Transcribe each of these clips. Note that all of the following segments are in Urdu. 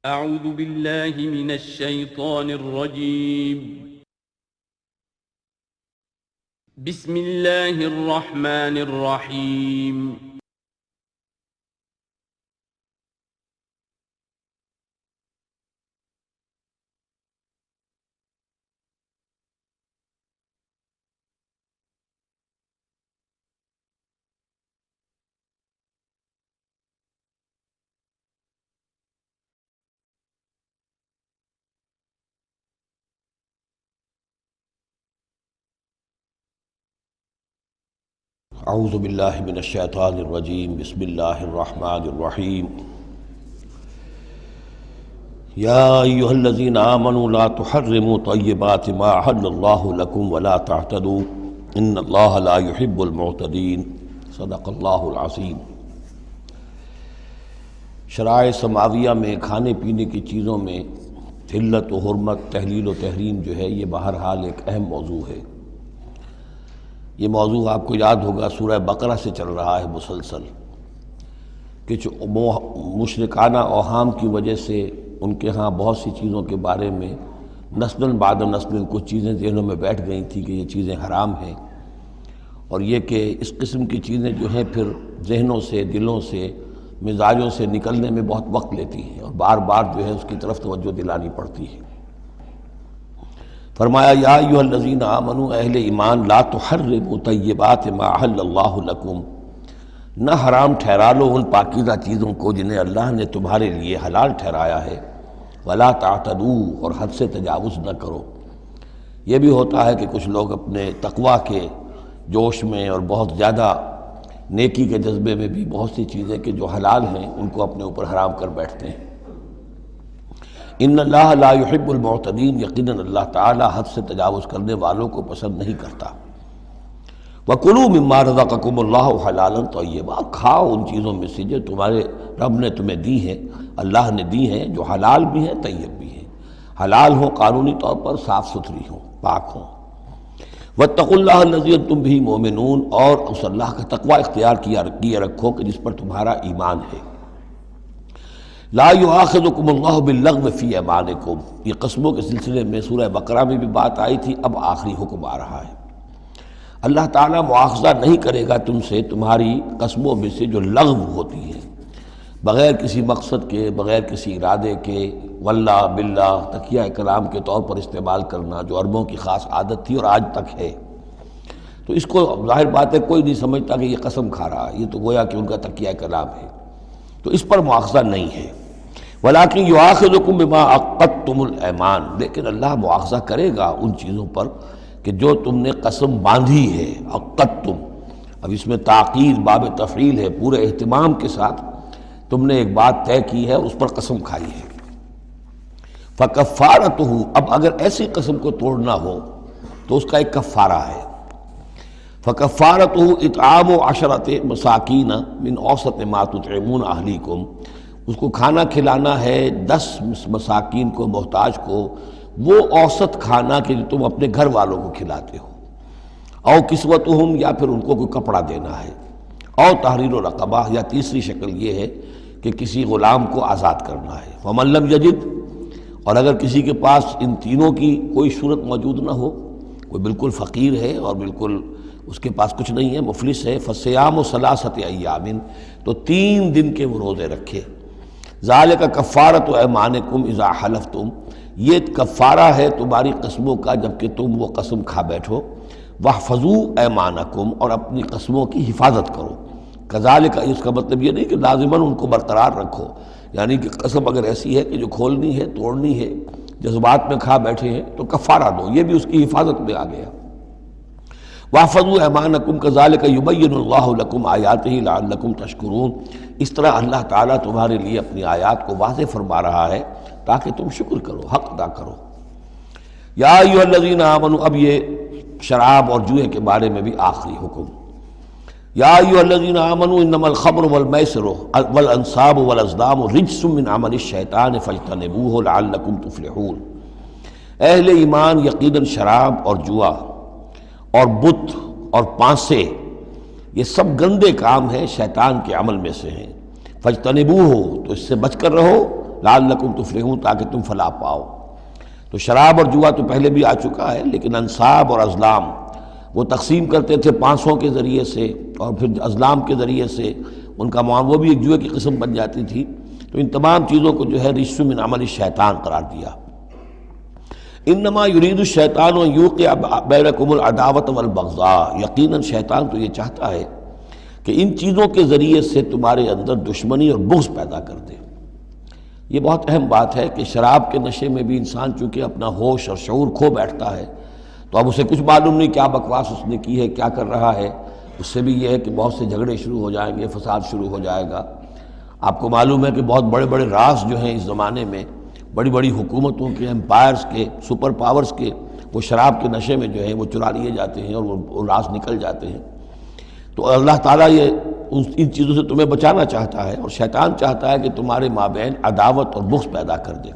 اعوذ باللہ من الشیطان الرجیم بسم اللہ الرحمن الرحیم اعوذ باللہ من الشیطان الرجیم بسم اللہ الرحمن الرحیم یا ایہا الذین آمنوا لا تحرموا طیبات ما احل اللہ لکم ولا تعتدوا ان اللہ لا يحب المعتدین صدق اللہ العظیم۔ شرائع سماویہ میں کھانے پینے کی چیزوں میں حلت و حرمت، تحلیل و تحریم جو ہے یہ بہرحال ایک اہم موضوع ہے۔ یہ موضوع آپ کو یاد ہوگا سورہ بقرہ سے چل رہا ہے مسلسل، کہ مشرکانہ اوہام کی وجہ سے ان کے ہاں بہت سی چیزوں کے بارے میں نسل بعد نسل کچھ چیزیں ذہنوں میں بیٹھ گئی تھیں کہ یہ چیزیں حرام ہیں، اور یہ کہ اس قسم کی چیزیں جو ہیں پھر ذہنوں سے، دلوں سے، مزاجوں سے نکلنے میں بہت وقت لیتی ہیں اور بار بار جو ہے اس کی طرف توجہ دلانی پڑتی ہے۔ فرمایا یا ایھا الذین آمنوا، اہل ایمان، لا تحرموا طیبات ما احل اللہ لکم، نہ حرام ٹھہرا لو ان پاکیزہ چیزوں کو جنہیں اللہ نے تمہارے لیے حلال ٹھہرایا ہے، ولا تعتدوا، اور حد سے تجاوز نہ کرو۔ یہ بھی ہوتا ہے کہ کچھ لوگ اپنے تقویٰ کے جوش میں اور بہت زیادہ نیکی کے جذبے میں بھی بہت سی چیزیں کہ جو حلال ہیں ان کو اپنے اوپر حرام کر بیٹھتے ہیں۔ ان اللہ لا يحب المعتدین، یقیناً اللہ تعالیٰ حد سے تجاوز کرنے والوں کو پسند نہیں کرتا۔ وَكُلُوا مِمَّا رَزَقَكُمُ اللَّهُ حَلَالًا طَيِّبًا، کھاؤ ان چیزوں میں سے جو تمہارے رب نے تمہیں دی ہیں، اللہ نے دی ہیں، جو حلال بھی ہیں طیب بھی ہیں، حلال ہوں قانونی طور پر، صاف ستھری ہوں، پاک ہوں۔ وَاتَّقُوا اللَّهَ الَّذِي أَنتُم بِهِ مُؤْمِنُونَ، اور اس اللہ کا تقوی اختیار کیے رکھو کہ جس پر تمہارا ایمان ہے۔ لا یؤاخذکم اللہ باللغو فی ایمانکم، یہ قسموں کے سلسلے میں سورہ بقرہ میں بھی بات آئی تھی، اب آخری حکم آ رہا ہے۔ اللہ تعالیٰ مؤاخذہ نہیں کرے گا تم سے تمہاری قسموں میں سے جو لغو ہوتی ہیں، بغیر کسی مقصد کے، بغیر کسی ارادے کے، واللہ باللہ تکیہ کلام کے طور پر استعمال کرنا، جو عربوں کی خاص عادت تھی اور آج تک ہے۔ تو اس کو ظاہر بات ہے کوئی نہیں سمجھتا کہ یہ قسم کھا رہا ہے، یہ تو گویا کہ ان کا تکیہ کلام ہے، تو اس پر مؤاخذہ نہیں ہے۔ وَلَٰكِن يُؤَاخِذُكُم بِمَا عَقَّدتُّمُ الْأَيْمَانَ، لیکن اللہ مؤاخذہ کرے گا ان چیزوں پر کہ جو تم نے قسم باندھی ہے، عقدتم، اب اس میں تاکید باب تفعیل ہے، پورے اہتمام کے ساتھ تم نے ایک بات طے کی ہے اور اس پر قسم کھائی ہے۔ فَكَفَّارَتُهُ، اب اگر ایسی قسم کو توڑنا ہو تو اس کا ایک کفارہ ہے۔ فَكَفَّارَتُهُ إِطْعَامُ عَشَرَةِ مَسَاكِينَ مِنْ أَوْسَطِ مَا تُطْعِمُونَ أَهْلِيكُمْ، اس کو کھانا کھلانا ہے 10 مساکین کو، محتاج کو، وہ اوسط کھانا کہ جو تم اپنے گھر والوں کو کھلاتے ہو۔ او کسوتہم، یا پھر ان کو کوئی کپڑا دینا ہے۔ او تحریر رقبہ، یا تیسری شکل یہ ہے کہ کسی غلام کو آزاد کرنا ہے۔ ومن لم یجد، اور اگر کسی کے پاس ان تینوں کی کوئی صورت موجود نہ ہو، کوئی بالکل فقیر ہے اور بالکل اس کے پاس کچھ نہیں ہے، مفلس ہے، فصیام ثلاثۃ ایام، تو 3 دن کے وہ روزے رکھے۔ ذالک کفارۃ ایمانکم اذا حلفتم، یہ کفارہ ہے تمہاری قسموں کا جب کہ تم وہ قسم کھا بیٹھو۔ واحفظوا ایمانکم، اور اپنی قسموں کی حفاظت کرو۔ کذالک، اس کا مطلب یہ نہیں کہ لازماً ان کو برقرار رکھو، یعنی کہ قسم اگر ایسی ہے کہ جو کھولنی ہے، توڑنی ہے، جذبات میں کھا بیٹھے ہیں تو کفارہ دو، یہ بھی اس کی حفاظت میں آ گیا۔ واحفظوا ایمانکم کذالک یبین اللہ لکم آیاتہ لعلکم تشکرون، اس طرح اللہ تعالیٰ تمہارے لیے اپنی آیات کو واضح فرما رہا ہے تاکہ تم شکر کرو، حق ادا کرو۔ یا ایھا الذین آمنوا، اب یہ شراب اور جوئے کے بارے میں بھی آخری حکم۔ یا ایھا الذین آمنوا انما الخمر والمیسر والانصاب والازلام رجس من عمل الشیطان فاجتنبوہ لعلکم تفلحون، اہل ایمان، یقیناً شراب اور جوا اور بت اور پانسے یہ سب گندے کام ہیں، شیطان کے عمل میں سے ہیں۔ فاجتنبوہ، تو اس سے بچ کر رہو، لعلکم تفلحون، تاکہ تم فلاح پاؤ۔ تو شراب اور جوا تو پہلے بھی آ چکا ہے، لیکن انصاب اور ازلام وہ تقسیم کرتے تھے پانسوں کے ذریعے سے اور پھر ازلام کے ذریعے سے، ان کا معاملہ وہ بھی ایک جوئے کی قسم بن جاتی تھی۔ تو ان تمام چیزوں کو جو ہے رجس من عمل الشیطان قرار دیا۔ انما یرید الشیطان ان یوقع بینکم العداوۃ والبغضاء، یقیناً شیطان تو یہ چاہتا ہے کہ ان چیزوں کے ذریعے سے تمہارے اندر دشمنی اور بغض پیدا کر دے۔ یہ بہت اہم بات ہے کہ شراب کے نشے میں بھی انسان چونکہ اپنا ہوش اور شعور کھو بیٹھتا ہے، تو اب اسے کچھ معلوم نہیں کیا بکواس اس نے کی ہے، کیا کر رہا ہے۔ اس سے بھی یہ ہے کہ بہت سے جھگڑے شروع ہو جائیں گے، فساد شروع ہو جائے گا۔ آپ کو معلوم ہے کہ بہت بڑے بڑے راز جو ہیں اس زمانے میں، بڑی بڑی حکومتوں کے، امپائرز کے، سپر پاورز کے، وہ شراب کے نشے میں جو ہے وہ چرا لیے جاتے ہیں اور وہ راز نکل جاتے ہیں۔ تو اللہ تعالیٰ یہ ان چیزوں سے تمہیں بچانا چاہتا ہے، اور شیطان چاہتا ہے کہ تمہارے مابین عداوت اور بغض پیدا کر دے۔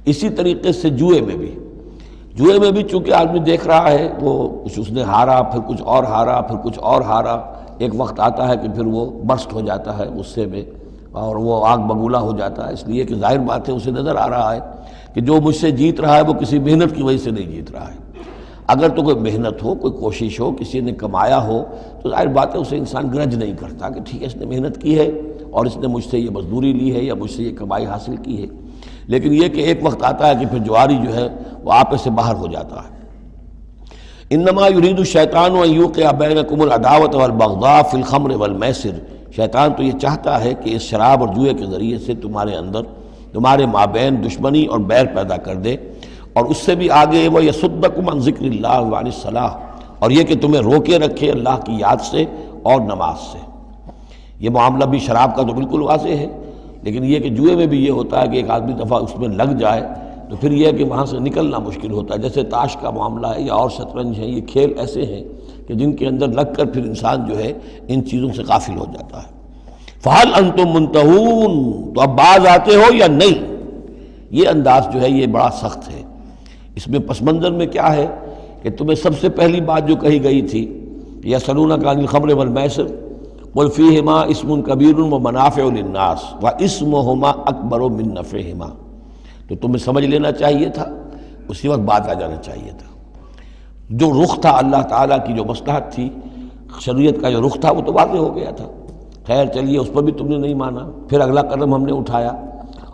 اسی طریقے سے جوئے میں بھی چونکہ آدمی دیکھ رہا ہے، وہ کچھ اس نے ہارا، پھر کچھ اور ہارا، پھر کچھ اور ہارا، ایک وقت آتا ہے کہ پھر وہ برسٹ ہو جاتا ہے غصے میں اور وہ آگ بگولا ہو جاتا ہے، اس لیے کہ ظاہر بات ہے اسے نظر آ رہا ہے کہ جو مجھ سے جیت رہا ہے وہ کسی محنت کی وجہ سے نہیں جیت رہا ہے۔ اگر تو کوئی محنت ہو، کوئی کوشش ہو، کسی نے کمایا ہو، تو ظاہر بات ہے اسے انسان گرج نہیں کرتا کہ ٹھیک ہے اس نے محنت کی ہے اور اس نے مجھ سے یہ مزدوری لی ہے یا مجھ سے یہ کمائی حاصل کی ہے۔ لیکن یہ کہ ایک وقت آتا ہے کہ پھر جواری جو ہے وہ آپے سے باہر ہو جاتا ہے۔ انما یرید الشیطان ان یوقع بینکم العداوۃ والبغضاء فی الخمر والمیسر، شیطان تو یہ چاہتا ہے کہ اس شراب اور جوئے کے ذریعے سے تمہارے اندر، تمہارے مابین دشمنی اور بیر پیدا کر دے، اور اس سے بھی آگے وَيَصُدَّكُمْ عَنْ ذِكْرِ اللَّهِ وَعَنِ الصَّلَاةِ، اور یہ کہ تمہیں روکے رکھے اللہ کی یاد سے اور نماز سے۔ یہ معاملہ بھی شراب کا تو بالکل واضح ہے، لیکن یہ کہ جوئے میں بھی یہ ہوتا ہے کہ ایک آدمی دفعہ اس میں لگ جائے تو پھر یہ ہے کہ وہاں سے نکلنا مشکل ہوتا ہے۔ جیسے تاش کا معاملہ ہے یا اور شطرنج ہے، یہ کھیل ایسے ہیں کہ جن کے اندر لگ کر پھر انسان جو ہے ان چیزوں سے غافل ہو جاتا ہے۔ فَهَلْ أَنْتُمْ مُنْتَهُونَ، تو اب باز آتے ہو یا نہیں؟ یہ انداز جو ہے یہ بڑا سخت ہے۔ اس میں پس منظر میں کیا ہے کہ تمہیں سب سے پہلی بات جو کہی گئی تھی، یسألونک عن الخمر والمیسر قل فیہما اسم کبیر ومنافع للناس واسمہما اکبر من نفعہما، تو تمہیں سمجھ لینا چاہیے تھا، اسی وقت بات آ جانا چاہیے تھا۔ جو رخ تھا اللہ تعالیٰ کی جو مصلحت تھی، شریعت کا جو رخ تھا وہ تو واضح ہو گیا تھا۔ خیر چلیے اس پر بھی تم نے نہیں مانا، پھر اگلا قدم ہم نے اٹھایا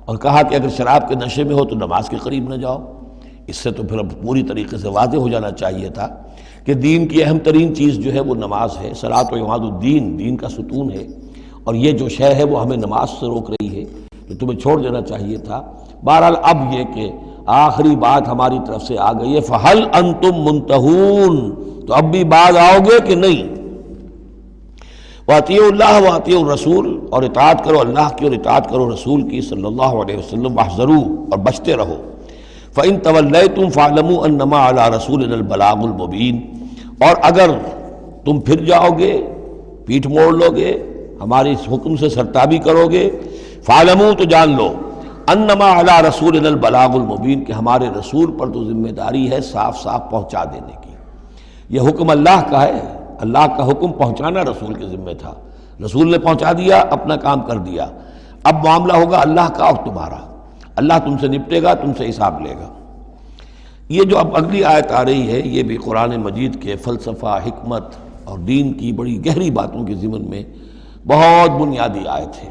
اور کہا کہ اگر شراب کے نشے میں ہو تو نماز کے قریب نہ جاؤ۔ اس سے تو پھر اب پوری طریقے سے واضح ہو جانا چاہیے تھا کہ دین کی اہم ترین چیز جو ہے وہ نماز ہے، صلاۃ و عماد الدین، دین کا ستون ہے، اور یہ جو شے ہے وہ ہمیں نماز سے روک رہی ہے، تو تمہیں چھوڑ دینا چاہیے تھا۔ بہرحال اب یہ کہ آخری بات ہماری طرف سے آ گئی ہے، فَهَلْ أَنْتُمْ مُنْتَهُونَ، تو اب بھی باز آؤ گے کہ نہیں؟ وَأَطِيعُوا اللَّهَ وَأَطِيعُوا الرَّسُولَ، اور اطاعت کرو اللہ کی اور اطاعت کرو رسول کی صلی اللہ علیہ وسلم، وَاحْذَرُوا، اور بچتے رہو۔ فَإِن تَوَلَّيْتُمْ فَاعْلَمُوا أَنَّمَا عَلَىٰ رَسُولِنَا الْبَلَاغُ الْمُبِينُ، اور اگر تم پھر جاؤ گے، پیٹھ موڑ لو گے، ہمارے اس حکم سے سرتابی کرو گے، فَاعْلَمُوا، تو جان لو، أَنَّمَا عَلَىٰ رَسُولِنَا الْبَلَاغُ الْمُبِينُ، کہ ہمارے رسول پر تو ذمہ داری ہے صاف صاف پہنچا دینے کی۔ یہ حکم اللہ کا ہے، اللہ کا حکم پہنچانا رسول کے ذمہ تھا، رسول نے پہنچا دیا، اپنا کام کر دیا۔ اب معاملہ ہوگا اللہ کا اور تمہارا، اللہ تم سے نپٹے گا، تم سے حساب لے گا۔ یہ جو اب اگلی آیت آ رہی ہے یہ بھی قرآن مجید کے فلسفہ، حکمت اور دین کی بڑی گہری باتوں کے ضمن میں بہت بنیادی آیت ہے،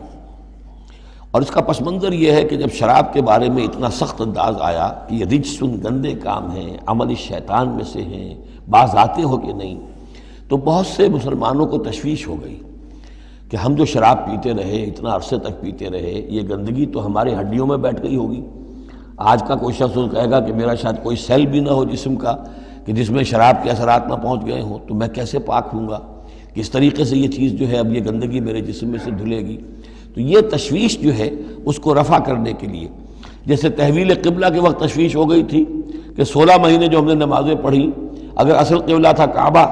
اور اس کا پس منظر یہ ہے کہ جب شراب کے بارے میں اتنا سخت انداز آیا کہ یہ رجسن، گندے کام ہیں، عمل شیطان میں سے ہیں، باز آتے ہو کہ نہیں، تو بہت سے مسلمانوں کو تشویش ہو گئی کہ ہم جو شراب پیتے رہے، اتنا عرصے تک پیتے رہے، یہ گندگی تو ہماری ہڈیوں میں بیٹھ گئی ہوگی۔ آج کا کوئی شخص کہے گا کہ میرا شاید کوئی سیل بھی نہ ہو جسم کا کہ جس میں شراب کے اثرات نہ پہنچ گئے ہوں، تو میں کیسے پاک ہوں گا؟ کس طریقے سے یہ چیز جو ہے اب یہ گندگی میرے جسم میں سے دھلے گی؟ تو یہ تشویش جو ہے اس کو رفع کرنے کے لیے، جیسے تحویل قبلہ کے وقت تشویش ہو گئی تھی کہ 16 مہینے جو ہم نے نمازیں پڑھی، اگر اصل قبلہ تھا کعبہ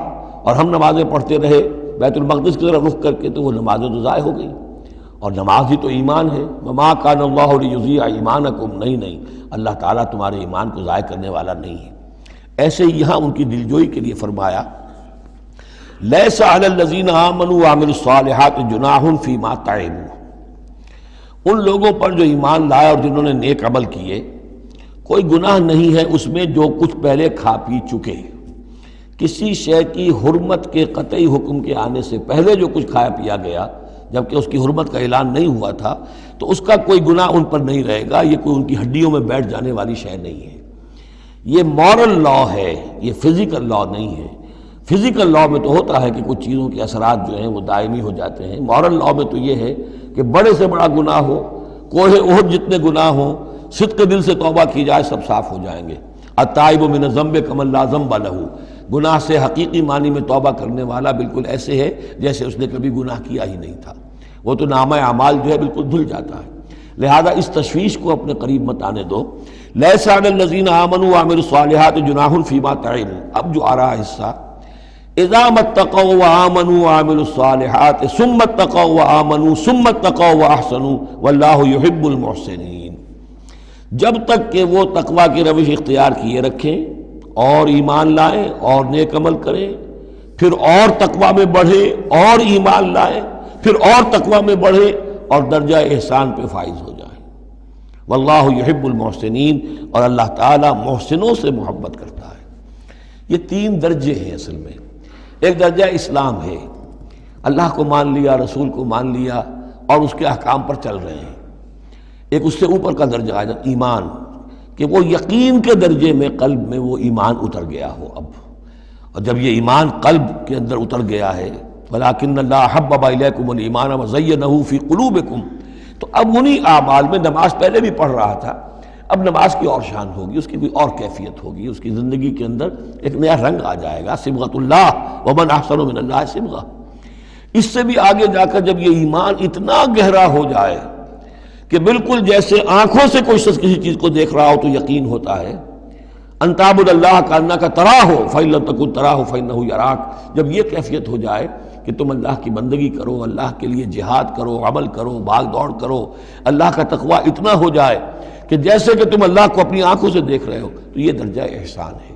اور ہم نمازیں پڑھتے رہے بیت المقدس کی طرف رخ کر کے، تو وہ نمازیں تو ضائع ہو گئی، اور نماز ہی تو ایمان ہے۔ وما کان اللہ لیضیع ایمانکم، نہیں اللہ تعالیٰ تمہارے ایمان کو ضائع کرنے والا نہیں ہے۔ ایسے ہی یہاں ان کی دلجوئی کے لیے فرمایا لیس علی الذین آمنوا وعملوا الصالحات جناح فیما طعموا، ان لوگوں پر جو ایمان لائے اور جنہوں نے نیک عمل کیے کوئی گناہ نہیں ہے اس میں جو کچھ پہلے کھا پی چکے. کسی شے کی حرمت کے قطعی حکم کے آنے سے پہلے جو کچھ کھایا پیا گیا جبکہ اس کی حرمت کا اعلان نہیں ہوا تھا تو اس کا کوئی گناہ ان پر نہیں رہے گا. یہ کوئی ان کی ہڈیوں میں بیٹھ جانے والی شے نہیں ہے. یہ مورل لا ہے, یہ فزیکل لا نہیں ہے. فزیکل لا میں تو ہوتا ہے کہ کچھ چیزوں کے اثرات جو ہیں وہ دائمی ہو جاتے ہیں. مورل لا میں تو یہ ہے کہ بڑے سے بڑا گناہ ہو, کوہ احد جتنے گناہ ہوں, صدق دل سے توبہ کی جائے سب صاف ہو جائیں گے. التائب من الذنب کمن لا ذنب لہ, گناہ سے حقیقی معنی میں توبہ کرنے والا بالکل ایسے ہے جیسے اس نے کبھی گناہ کیا ہی نہیں تھا. وہ تو نامہ اعمال جو ہے بالکل دھل جاتا ہے. لہذا اس تشویش کو اپنے قریب مت آنے دو. لیس علی الذین آمنوا وعملوا الصالحات جناح فیما طعموا, اب جو آ رہا حصہ, اذا اتقوا وآمنوا وعملوا الصالحات ثم اتقوا وآمنوا ثم اتقوا واحسنوا واللہ یحب المحسنین. جب تک کہ وہ تقوی کی روش اختیار کیے رکھیں اور ایمان لائیں اور نیک عمل کریں, پھر اور تقوی میں بڑھیں اور ایمان لائیں, پھر اور تقوی میں بڑھیں اور درجہ احسان پہ فائز ہو جائیں. واللہ یحب المحسنین, اور اللہ تعالیٰ محسنوں سے محبت کرتا ہے. یہ تین درجے ہیں اصل میں. ایک درجہ اسلام ہے, اللہ کو مان لیا, رسول کو مان لیا اور اس کے احکام پر چل رہے ہیں. ایک اس سے اوپر کا درجہ ہے ایمان, کہ وہ یقین کے درجے میں قلب میں وہ ایمان اتر گیا ہو اب. اور جب یہ ایمان قلب کے اندر اتر گیا ہے, وَلَٰكِنَّ اللَّهَ حَبَّبَ إِلَيْكُمُ الْإِيمَانَ وَزَيَّنَهُ فِي قُلُوبِكُمْ, تو اب انہی اعمال میں, نماز پہلے بھی پڑھ رہا تھا, اب نماز کی اور شان ہوگی, اس کی کوئی اور کیفیت ہوگی, اس کی زندگی کے اندر ایک نیا رنگ آ جائے گا. صبغۃ اللہ ومن احسن من اللہ صبغہ. اس سے بھی آگے جا کر جب یہ ایمان اتنا گہرا ہو جائے کہ بالکل جیسے آنکھوں سے کوئی شخص کسی چیز کو دیکھ رہا ہو تو یقین ہوتا ہے, ان تعبد اللہ کانک تراہ فإن لم تکن تراہ فإنہ یراک. جب یہ کیفیت ہو جائے کہ تم اللہ کی بندگی کرو, اللہ کے لیے جہاد کرو, عمل کرو, بھاگ دوڑ کرو, اللہ کا تقویٰ اتنا ہو جائے کہ جیسے کہ تم اللہ کو اپنی آنکھوں سے دیکھ رہے ہو, تو یہ درجہ احسان ہے.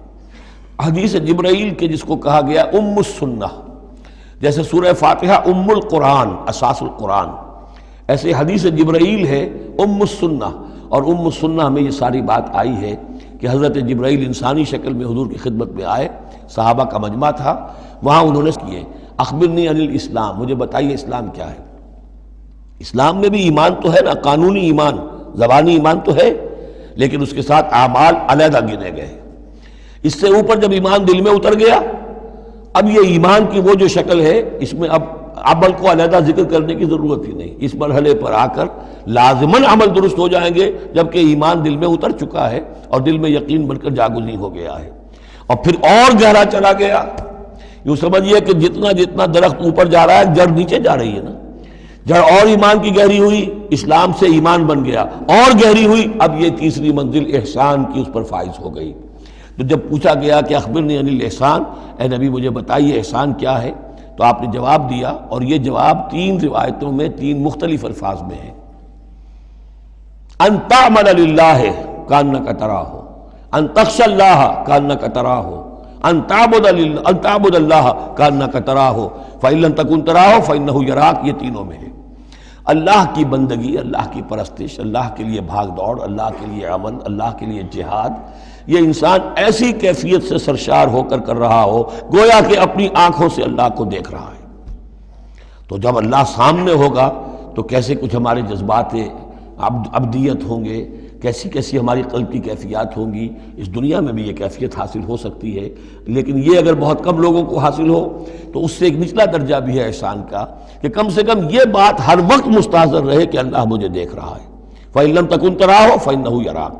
حدیث جبرائیل کے جس کو کہا گیا ام السنہ, جیسے سورہ فاتحہ ام القرآن اساس القرآن, ایسے حدیث جبرائیل ہے ام السنہ. اور ام السنہ میں یہ ساری بات آئی ہے کہ حضرت جبرائیل انسانی شکل میں حضور کی خدمت میں آئے, صحابہ کا مجمع تھا, وہاں انہوں نے کیے اخبرنی عن الاسلام, مجھے بتائیے اسلام کیا ہے. اسلام میں بھی ایمان تو ہے نا, قانونی ایمان, زبانی ایمان تو ہے, لیکن اس کے ساتھ اعمال علیحدہ گنے گئے. اس سے اوپر جب ایمان دل میں اتر گیا, اب یہ ایمان کی وہ جو شکل ہے, اس میں اب عمل کو علیحدہ ذکر کرنے کی ضرورت ہی نہیں. اس مرحلے پر آ کر لازماً عمل درست ہو جائیں گے جبکہ ایمان دل میں اتر چکا ہے اور دل میں یقین بن کر جاگزی ہو گیا ہے. اور پھر اور گہرا چلا گیا. یوں سمجھیے کہ جتنا جتنا درخت اوپر جا رہا ہے جڑ نیچے جا رہی ہے نا, جڑ اور ایمان کی گہری ہوئی, اسلام سے ایمان بن گیا, اور گہری ہوئی, اب یہ تیسری منزل احسان کی اس پر فائز ہو گئی. تو جب پوچھا گیا کہ اخبرنی عن الاحسان, اے نبی مجھے بتائیے احسان کیا ہے, تو آپ نے جواب دیا, اور یہ جواب تین روایتوں میں تین مختلف الفاظ میں ہے. ان تعمل للہ کانک تراہ, ان تخشى اللہ کانک تراہ, ان تعبد اللہ کانک تراہ فإن لم تکن تراہ فإنہ یراک. یہ تینوں میں ہے. اللہ کی بندگی, اللہ کی پرستش, اللہ کے لیے بھاگ دوڑ, اللہ کے لیے عمل, اللہ کے لیے جہاد, یہ انسان ایسی کیفیت سے سرشار ہو کر رہا ہو گویا کہ اپنی آنکھوں سے اللہ کو دیکھ رہا ہے. تو جب اللہ سامنے ہوگا تو کیسے کچھ ہمارے جذبات عبدیت ہوں گے, کیسی کیسی ہماری قلب کی کیفیات ہوں گی. اس دنیا میں بھی یہ کیفیت حاصل ہو سکتی ہے, لیکن یہ اگر بہت کم لوگوں کو حاصل ہو تو اس سے ایک نچلا درجہ بھی ہے احسان کا, کہ کم سے کم یہ بات ہر وقت مستحضر رہے کہ اللہ مجھے دیکھ رہا ہے. فإن لم تکن تراہ فإنہ یراک.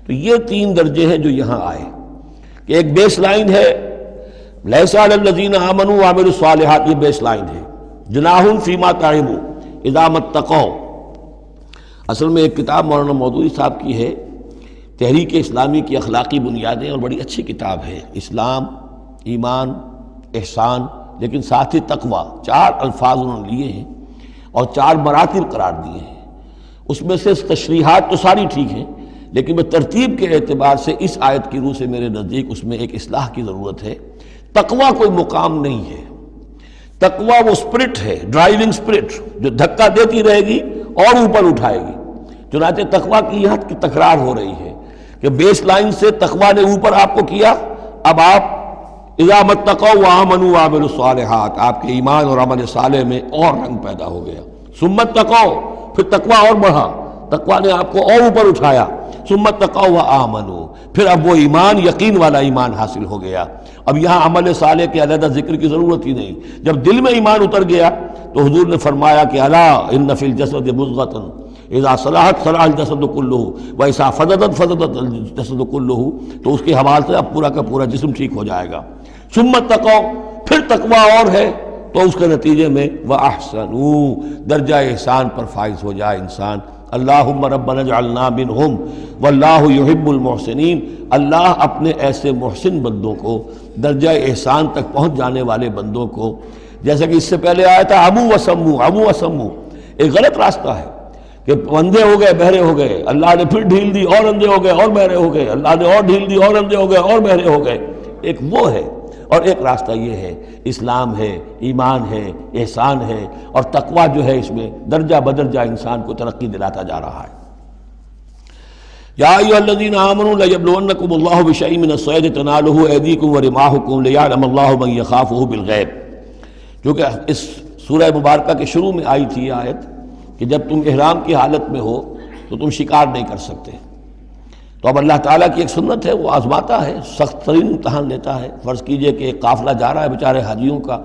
تو یہ تین درجے ہیں جو یہاں آئے, کہ ایک بیس لائن ہے لیس علی الذین آمنوا وعملوا الصالحات, یہ بیس لائن ہے. جناح فیما طعموا اذا اتقوا. اصل میں ایک کتاب مولانا مودودی صاحب کی ہے, تحریک اسلامی کی اخلاقی بنیادیں, اور بڑی اچھی کتاب ہے. اسلام, ایمان, احسان, لیکن ساتھ ہی تقوی, چار الفاظ انہوں نے لیے ہیں اور چار مراتب قرار دیے ہیں. اس میں سے تشریحات تو ساری ٹھیک ہیں, لیکن میں ترتیب کے اعتبار سے اس آیت کی روح سے میرے نزدیک اس میں ایک اصلاح کی ضرورت ہے. تقوی کوئی مقام نہیں ہے, تقوی وہ اسپرٹ ہے, ڈرائیونگ اسپرٹ, جو دھکا دیتی رہے گی اور اوپر اٹھائے گی۔ چنانچہ تقویٰ کی یہاں کی تکرار ہو رہی ہے کہ بیس لائن سے تقویٰ نے اوپر آپ کو کیا، اب آپ اذا متقوا وآمنوا وعملوا الصالحات، آپ کے ایمان اور عمل صالح میں اور رنگ پیدا ہو گیا۔ ثم اتقوا، پھر تقویٰ اور بڑھا، تقویٰ نے آپ کو اور اوپر اٹھایا۔ ثم اتقوا وآمنوا، پھر اب وہ ایمان یقین والا ایمان حاصل ہو گیا۔ اب یہاں عمل صالح کے علیحدہ ذکر کی ضرورت ہی نہیں، جب دل میں ایمان اتر گیا تو حضور نے فرمایا کہ الا ان فی الجسد مضغۃ اذا صلحت صلح الجسد کلہ واذا فسدت فسد الجسد کلہ، تو اس کے حوالے سے اب پورا کا پورا جسم ٹھیک ہو جائے گا۔ ثم اتقوا، پھر تقویٰ اور ہے تو اس کے نتیجے میں وَأَحْسَنُوا، درجہ احسان پر فائز ہو جائے انسان۔ اللہم ربنا اجعلنا منہم واللہ یحب المحسنین، اللہ اپنے ایسے محسن بندوں کو، درجہ احسان تک پہنچ جانے والے بندوں کو، جیسا کہ اس سے پہلے آیا تھا عمو وسمو، ایک غلط راستہ ہے کہ اندھے ہو گئے بہرے ہو گئے، اللہ نے پھر ڈھیل دی اور اندھے ہو گئے اور بہرے ہو گئے، اللہ نے اور ڈھیل دی اور اندھے ہو گئے اور بہرے ہو گئے، ایک وہ ہے، اور ایک راستہ یہ ہے، اسلام ہے، ایمان ہے، احسان ہے، اور تقویٰ جو ہے اس میں درجہ بدرجہ انسان کو ترقی دلاتا جا رہا ہے۔ یا ایھا الذین آمنوا لیبلونکم اللہ بشیء من الصید تنالہ ایدیکم ورماحکم لیعلم اللہ من یخافہ بالغیب، جو کہ اس سورہ مبارکہ کے شروع میں آئی تھی یہ آیت کہ جب تم احرام کی حالت میں ہو تو تم شکار نہیں کر سکتے۔ تو اب اللہ تعالیٰ کی ایک سنت ہے، وہ آزماتا ہے، سخت ترین امتحان لیتا ہے۔ فرض کیجئے کہ ایک قافلہ جا رہا ہے بیچارے حاجیوں کا،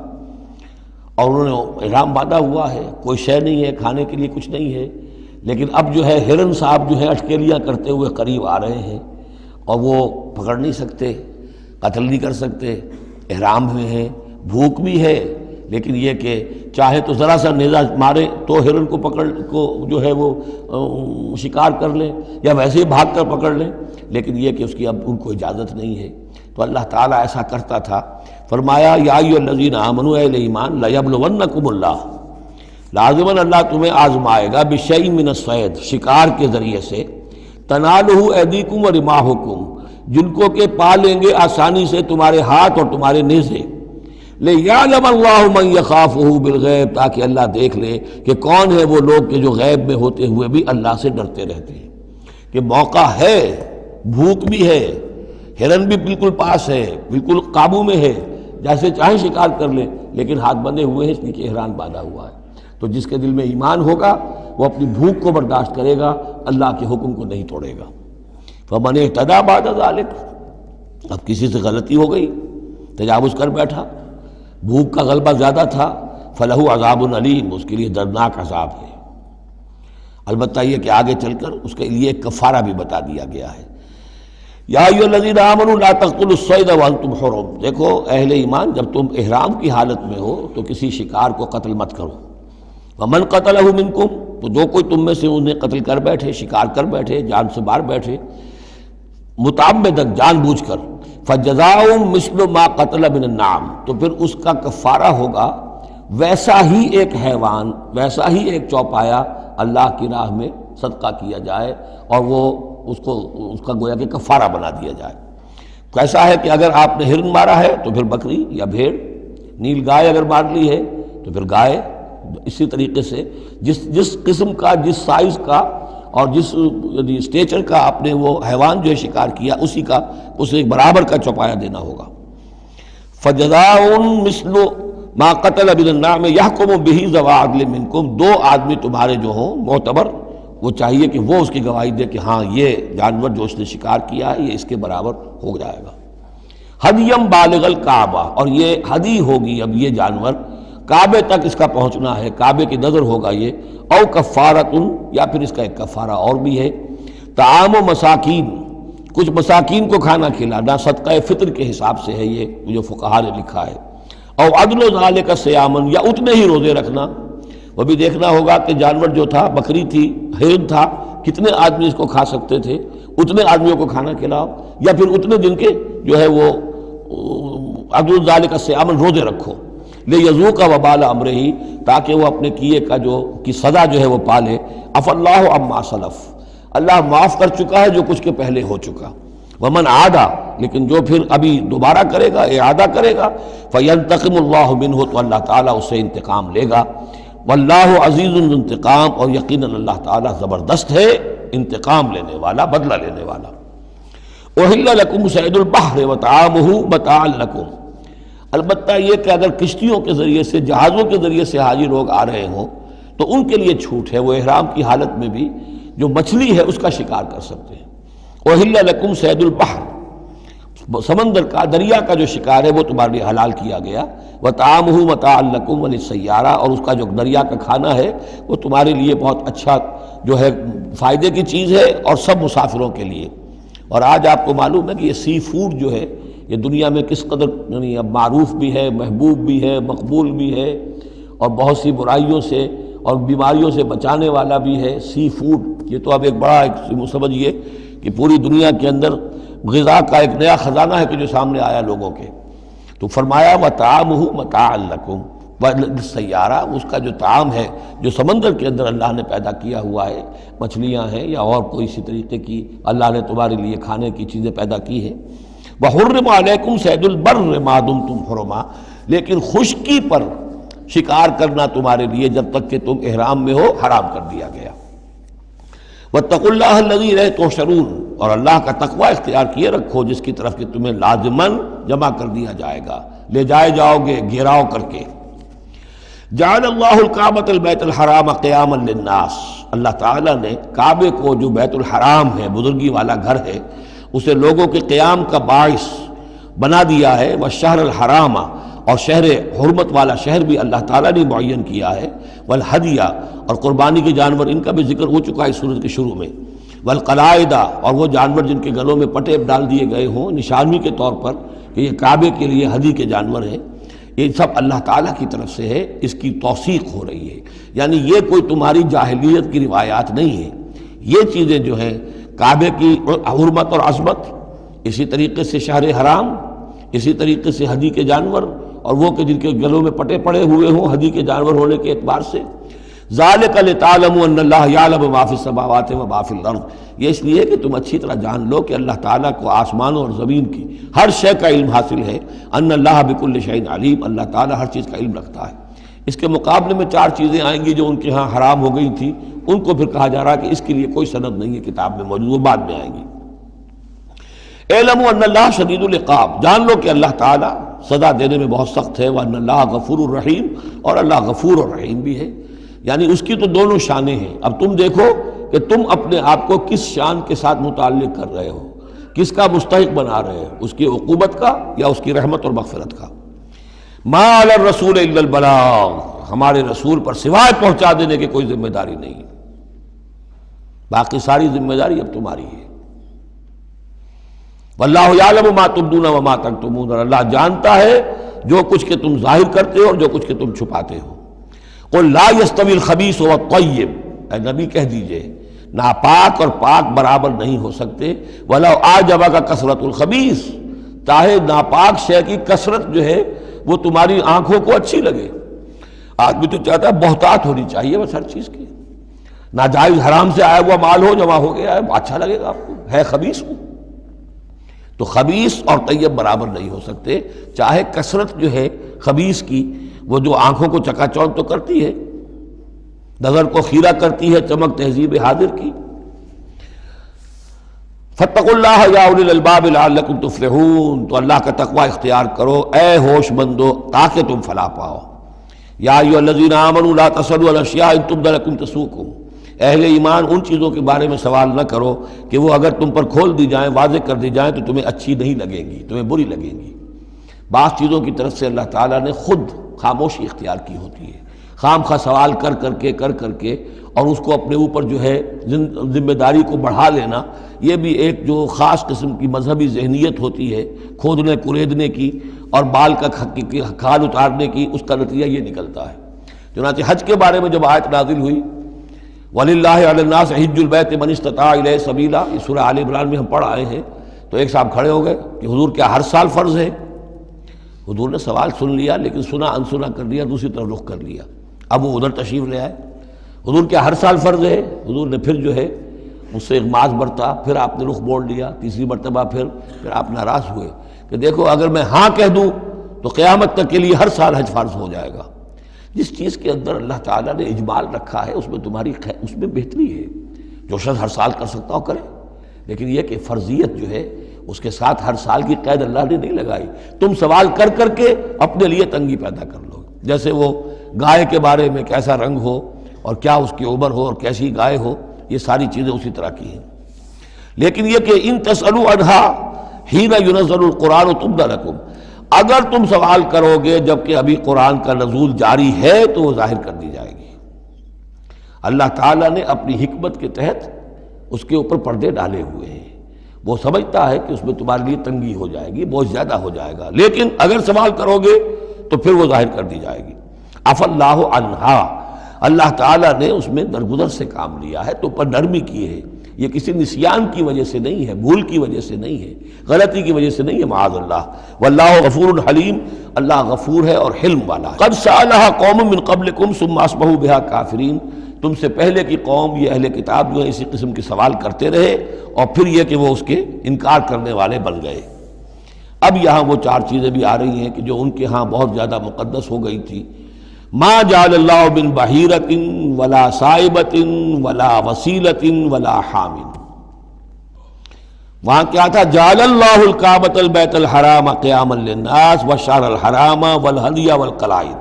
اور انہوں نے احرام باندھا ہوا ہے، کوئی شے نہیں ہے، کھانے کے لیے کچھ نہیں ہے، لیکن اب جو ہے ہرن صاحب جو ہے اٹکیلیاں کرتے ہوئے قریب آ رہے ہیں، اور وہ پکڑ نہیں سکتے، قتل نہیں کر سکتے، احرام میں ہیں، بھوک بھی ہے، لیکن یہ کہ چاہے تو ذرا سا نیزہ مارے تو ہرن کو پکڑ کو جو ہے وہ شکار کر لیں، یا ویسے ہی بھاگ کر پکڑ لیں، لیکن یہ کہ اس کی اب ان کو اجازت نہیں ہے۔ تو اللہ تعالیٰ ایسا کرتا تھا۔ فرمایا یا ایھا الذین آمنوا، اہل ایمان، لیبلونکم اللہ، لازماً اللہ تمہیں آزمائے گا، بشیء من الصید، شکار کے ذریعے سے، تنالہ ایدیکم ورماحکم، جن کو کہ پا لیں گے آسانی سے تمہارے ہاتھ اور تمہارے نیزے، لیعلم اللہ من یخافہ بالغیب، تاکہ اللہ دیکھ لے کہ کون ہے وہ لوگ کہ جو غیب میں ہوتے ہوئے بھی اللہ سے ڈرتے رہتے ہیں، کہ موقع ہے، بھوک بھی ہے، ہرن بھی بالکل پاس ہے، بالکل قابو میں ہے، جیسے چاہے شکار کر لے، لیکن ہاتھ بندھے ہوئے ہیں اس لیے کہ احرام باندھا ہوا ہے۔ تو جس کے دل میں ایمان ہوگا وہ اپنی بھوک کو برداشت کرے گا، اللہ کے حکم کو نہیں توڑے گا۔ فمن اہتدی بعد ذلک، اب کسی سے غلطی ہو گئی، تجاوز کر بیٹھا، بھوک کا غلبہ زیادہ تھا، فلہ عذاب علیم، اس کے لیے دردناک عذاب ہے۔ البتہ یہ کہ آگے چل کر اس کے لیے ایک کفارہ بھی بتا دیا گیا ہے۔ یا ایھا الذین آمنوا لا تقتلوا الصید وانتم حرم، دیکھو اہل ایمان، جب تم احرام کی حالت میں ہو تو کسی شکار کو قتل مت کرو۔ ومن قتلہ منکم، تو جو کوئی تم میں سے انہیں قتل کر بیٹھے، شکار کر بیٹھے، جان سے مار بیٹھے، متعمدن، جان بوجھ کر، فجزاء مثل ما قتل من النعم، تو پھر اس کا کفارہ ہوگا ویسا ہی ایک حیوان، ویسا ہی ایک چوپایا اللہ کی راہ میں صدقہ کیا جائے، اور وہ اس کا گویا کہ کفارہ بنا دیا جائے۔ کیسا ہے کہ اگر آپ نے ہرن مارا ہے تو پھر بکری یا بھیڑ، نیل گائے اگر مار لی ہے تو پھر گائے، اسی طریقے سے جس قسم کا، جس سائز کا اور جس اسٹیچر کا آپ نے وہ حیوان جو ہے شکار کیا، اسی کا اسے برابر کا چوپایا دینا ہوگا۔ فجزاء مثل ما قتل من النعم یحکم بہ ذوی عدل منکم، دو آدمی تمہارے جو ہوں معتبر، وہ چاہیے کہ وہ اس کی گواہی دے کہ ہاں یہ جانور جو اس نے شکار کیا ہے یہ اس کے برابر ہو جائے گا۔ ہدیم بالغ الکعبہ، اور یہ ہدی ہوگی اب یہ جانور، کعبے تک اس کا پہنچنا ہے، کعبے کی نظر ہوگا یہ، او کفارۃ، یا پھر اس کا ایک کفارہ اور بھی ہے، طعام و مساکین، کچھ مساکین کو کھانا کھلانا، صدقہ فطر کے حساب سے ہے یہ جو فقہا نے لکھا ہے، او عدل ذالک صیامن، یا اتنے ہی روزے رکھنا۔ وہ بھی دیکھنا ہوگا کہ جانور جو تھا، بکری تھی، ہرن تھا، کتنے آدمی اس کو کھا سکتے تھے، اتنے آدمیوں کو کھانا کھلاؤ، یا پھر اتنے دن کے جو ہے وہ عدل ذالک صیامن روزے رکھو، لیذوق وبال امرہ، تاکہ وہ اپنے کیے کا کی سزا جو ہے وہ پالے۔ عفا اللہ عما سلف، اللہ معاف کر چکا ہے جو کچھ کے پہلے ہو چکا۔ ومن عادا، لیکن جو پھر ابھی دوبارہ کرے گا، اعادہ کرے گا، فینتقم اللہ منہ، تو اللہ تعالیٰ اس سے انتقام لے گا۔ واللہ عزیز ذو انتقام، اور یقیناً اللہ تعالیٰ زبردست ہے، انتقام لینے والا، بدلہ لینے والا۔ احل لکم صید البحر وطعامہ متاعا لکم، البتہ یہ کہ اگر کشتیوں کے ذریعے سے، جہازوں کے ذریعے سے حاجی لوگ آ رہے ہوں تو ان کے لیے چھوٹ ہے، وہ احرام کی حالت میں بھی جو مچھلی ہے اس کا شکار کر سکتے ہیں۔ احل لکم صید البحر، سمندر کا، دریا کا جو شکار ہے وہ تمہارے لیے حلال کیا گیا، وطعامہ متاعا لکم وللسیارہ، اور اس کا جو دریا کا کھانا ہے وہ تمہارے لیے بہت اچھا جو ہے فائدے کی چیز ہے، اور سب مسافروں کے لیے۔ اور آج آپ کو معلوم ہے کہ یہ سی فوڈ جو ہے یہ دنیا میں کس قدر یعنی اب معروف بھی ہے، محبوب بھی ہے، مقبول بھی ہے، اور بہت سی برائیوں سے اور بیماریوں سے بچانے والا بھی ہے۔ سی فوڈ یہ تو اب ایک بڑا سمجھیے کہ پوری دنیا کے اندر غذا کا ایک نیا خزانہ ہے کہ جو سامنے آیا لوگوں کے۔ تو فرمایا وطعامہ متاعا لکم وللسیارہ، اس کا جو طعام ہے جو سمندر کے اندر اللہ نے پیدا کیا ہوا ہے، مچھلیاں ہیں یا اور کوئی اسی طریقے کی اللہ نے تمہارے لیے کھانے کی چیزیں پیدا کی ہیں۔ وحرم علیکم صید البر ما دمتم حرما، لیکن خشکی پر شکار کرنا تمہارے لیے جب تک کہ تم احرام میں ہو حرام کر دیا گیا۔ واتقوا اللہ الذی الیہ تحشرون، اور اللہ کا تقوی اختیار کیے رکھو جس کی طرف کہ تمہیں لازماً جمع کر دیا جائے گا، لے جائے جاؤ گے گھیراؤ کر کے۔ جعل اللہ الکعبۃ البیت الحرام قیاما للناس، اللہ تعالیٰ نے کعبے کو جو بیت الحرام ہے، بزرگی والا گھر ہے، اسے لوگوں کے قیام کا باعث بنا دیا ہے۔ والشہر الحرام، اور شہر حرمت والا شہر بھی اللہ تعالیٰ نے معین کیا ہے۔ والہدیہ، اور قربانی کے جانور، ان کا بھی ذکر ہو چکا ہے اس سورت کے شروع میں۔ والقلائد، اور وہ جانور جن کے گلوں میں پٹے ڈال دیے گئے ہوں نشانی کے طور پر کہ یہ کعبے کے لیے ہدی کے جانور ہیں، یہ سب اللہ تعالیٰ کی طرف سے ہے، اس کی توثیق ہو رہی ہے۔ یعنی یہ کوئی تمہاری جاہلیت کی روایات نہیں ہے، یہ چیزیں جو ہیں کعبے کی حرمت اور عظمت، اسی طریقے سے شہر حرام، اسی طریقے سے ہدی کے جانور، اور وہ کہ جن کے گلوں میں پٹے پڑے ہوئے ہوں ہدی کے جانور ہونے کے اعتبار سے۔ ذالک لتعلموا ان اللہ یعلم ما فی السماوات و ما فی الارض، یہ اس لیے کہ تم اچھی طرح جان لو کہ اللہ تعالیٰ کو آسمانوں اور زمین کی ہر شے کا علم حاصل ہے۔ ان اللہ بکل شیء علیم، اللہ تعالیٰ ہر چیز کا علم رکھتا ہے۔ اس کے مقابلے میں 4 چیزیں آئیں گی جو ان کے ہاں حرام ہو گئی تھیں، ان کو پھر کہا جا رہا ہے کہ اس کے لیے کوئی سند نہیں ہے کتاب میں موجود، وہ بعد میں آئیں گی۔ اعلموا ان اللہ شدید العقاب، جان لو کہ اللہ تعالیٰ سزا دینے میں بہت سخت ہے۔ وان اللہ غفور الرحیم، اور اللہ غفور الرحیم بھی ہے، یعنی اس کی تو دونوں شانیں ہیں۔ اب تم دیکھو کہ تم اپنے آپ کو کس شان کے ساتھ متعلق کر رہے ہو، کس کا مستحق بنا رہے ہو، اس کی عقوبت کا یا اس کی رحمت اور مغفرت کا۔ ما علی الرسول الا البلاغ، ہمارے رسول پر سوائے پہنچا دینے کی کوئی ذمہ داری نہیں، باقی ساری ذمہ داری اب تمہاری ہے۔ واللہ یعلم ما تبدون وما تکتمون، اور اللہ جانتا ہے جو کچھ کہ تم ظاہر کرتے ہو اور جو کچھ کہ تم چھپاتے ہو۔ قل لا یستوی الخبیث والطیب، اے نبی کہہ دیجئے ناپاک اور پاک برابر نہیں ہو سکتے۔ ولو اعجبک کثرت الخبیث، چاہے ناپاک شے کی کثرت جو ہے وہ تمہاری آنکھوں کو اچھی لگے۔ آدمی تو چاہتا ہے بہتات ہونی چاہیے بس ہر چیز کی، ناجائز حرام سے آیا ہوا مال ہو جمع ہو گیا ہے، اچھا لگے گا آپ کو، ہے خبیث ہوں۔ تو خبیث اور طیب برابر نہیں ہو سکتے، چاہے کثرت جو ہے خبیث کی وہ جو آنکھوں کو چکا چوندھ تو کرتی ہے، نظر کو خیرہ کرتی ہے، چمک تہذیب حاضر کی۔ فاتقوا اللہ یا اولی الالباب لعلکم تفلحون، تو اللہ کا تقوی اختیار کرو اے ہوش مندو تاکہ تم فلاح پاؤ۔ یا ایھا الذین آمنوا لا تسألوا عن اشیاء ان تبد لکم تسؤکم، اہل ایمان ان چیزوں کے بارے میں سوال نہ کرو کہ وہ اگر تم پر کھول دی جائیں، واضح کر دی جائیں تو تمہیں اچھی نہیں لگیں گی، تمہیں بری لگیں گی۔ بعض چیزوں کی طرف سے اللہ تعالیٰ نے خود خاموشی اختیار کی ہوتی ہے، خام خواہ سوال کر کر کے اور اس کو اپنے اوپر جو ہے ذمہ داری کو بڑھا لینا، یہ بھی ایک جو خاص قسم کی مذہبی ذہنیت ہوتی ہے، کھودنے کریدنے کی اور بال کا کھال اتارنے کی، اس کا نتیجہ یہ نکلتا ہے۔ چنانچہ حج کے بارے میں جب آیت نازل ہوئی وَلِلَّهِ عَلَى النَّاسِ حِجُّ الْبَيْتِ مَنِ اسْتَطَاعَ إِلَيْهِ سَبِيلًا، یہ سورہ آل عمران میں ہم پڑھ آئے ہیں۔ تو ایک صاحب کھڑے ہو گئے کہ حضور کیا ہر سال فرض ہے؟ حضور نے سوال سن لیا لیکن سنا انسنا کر دیا، دوسری طرف رخ کر لیا۔ اب وہ ادھر تشریف لے آئے، حضور کیا ہر سال فرض ہے؟ حضور نے پھر جو ہے مجھ سے اغماض برتا، پھر آپ نے رخ موڑ لیا، تیسری مرتبہ پھر آپ ناراض ہوئے کہ دیکھو اگر میں ہاں کہہ دوں تو قیامت تک کے لیے ہر سال حج فرض ہو جائے گا، جس چیز کے اندر اللہ تعالیٰ نے اجمال رکھا ہے اس میں تمہاری اس میں بہتری ہے. جو شخص ہر سال کر سکتا ہو کرے، لیکن یہ کہ فرضیت جو ہے اس کے ساتھ ہر سال کی قید اللہ نے نہیں لگائی. تم سوال کر کر کے اپنے لیے تنگی پیدا کر لو. جیسے وہ گائے کے بارے میں کیسا رنگ ہو اور کیا اس کی عمر ہو اور کیسی گائے ہو، یہ ساری چیزیں اسی طرح کی ہیں. لیکن یہ کہ ان تسألوا عنہا حین ینزل القرآن تبد لکم، اگر تم سوال کرو گے جبکہ ابھی قرآن کا نزول جاری ہے تو وہ ظاہر کر دی جائے گی. اللہ تعالیٰ نے اپنی حکمت کے تحت اس کے اوپر پردے ڈالے ہوئے ہیں. وہ سمجھتا ہے کہ اس میں تمہارے لیے تنگی ہو جائے گی، بہت زیادہ ہو جائے گا، لیکن اگر سوال کرو گے تو پھر وہ ظاہر کر دی جائے گی. عفا اللہ عنہا، اللہ تعالیٰ نے اس میں درگزر سے کام لیا ہے، تو پر نرمی کی ہے. یہ کسی نسیان کی وجہ سے نہیں ہے، بھول کی وجہ سے نہیں ہے، غلطی کی وجہ سے نہیں ہے، معاذ اللہ. واللہ غفور حلیم، اللہ غفور ہے اور حلم والا ہے. قد سألها قوم من قبلکم ثم اصبحوا بها کافرین، تم سے پہلے کی قوم یہ اہل کتاب جو ہے اسی قسم کے سوال کرتے رہے اور پھر یہ کہ وہ اس کے انکار کرنے والے بن گئے. اب یہاں وہ چار چیزیں بھی آ رہی ہیں کہ جو ان کے ہاں بہت زیادہ مقدس ہو گئی تھی. ما جعل اللہ من بحیرۃ ولا صائبۃ ولا وسیلۃ ولا حام. وہاں کیا تھا؟ جعل اللہ الکعبۃ البیت الحرام قیاما للناس والشہر الحرام والہدی والقلائد.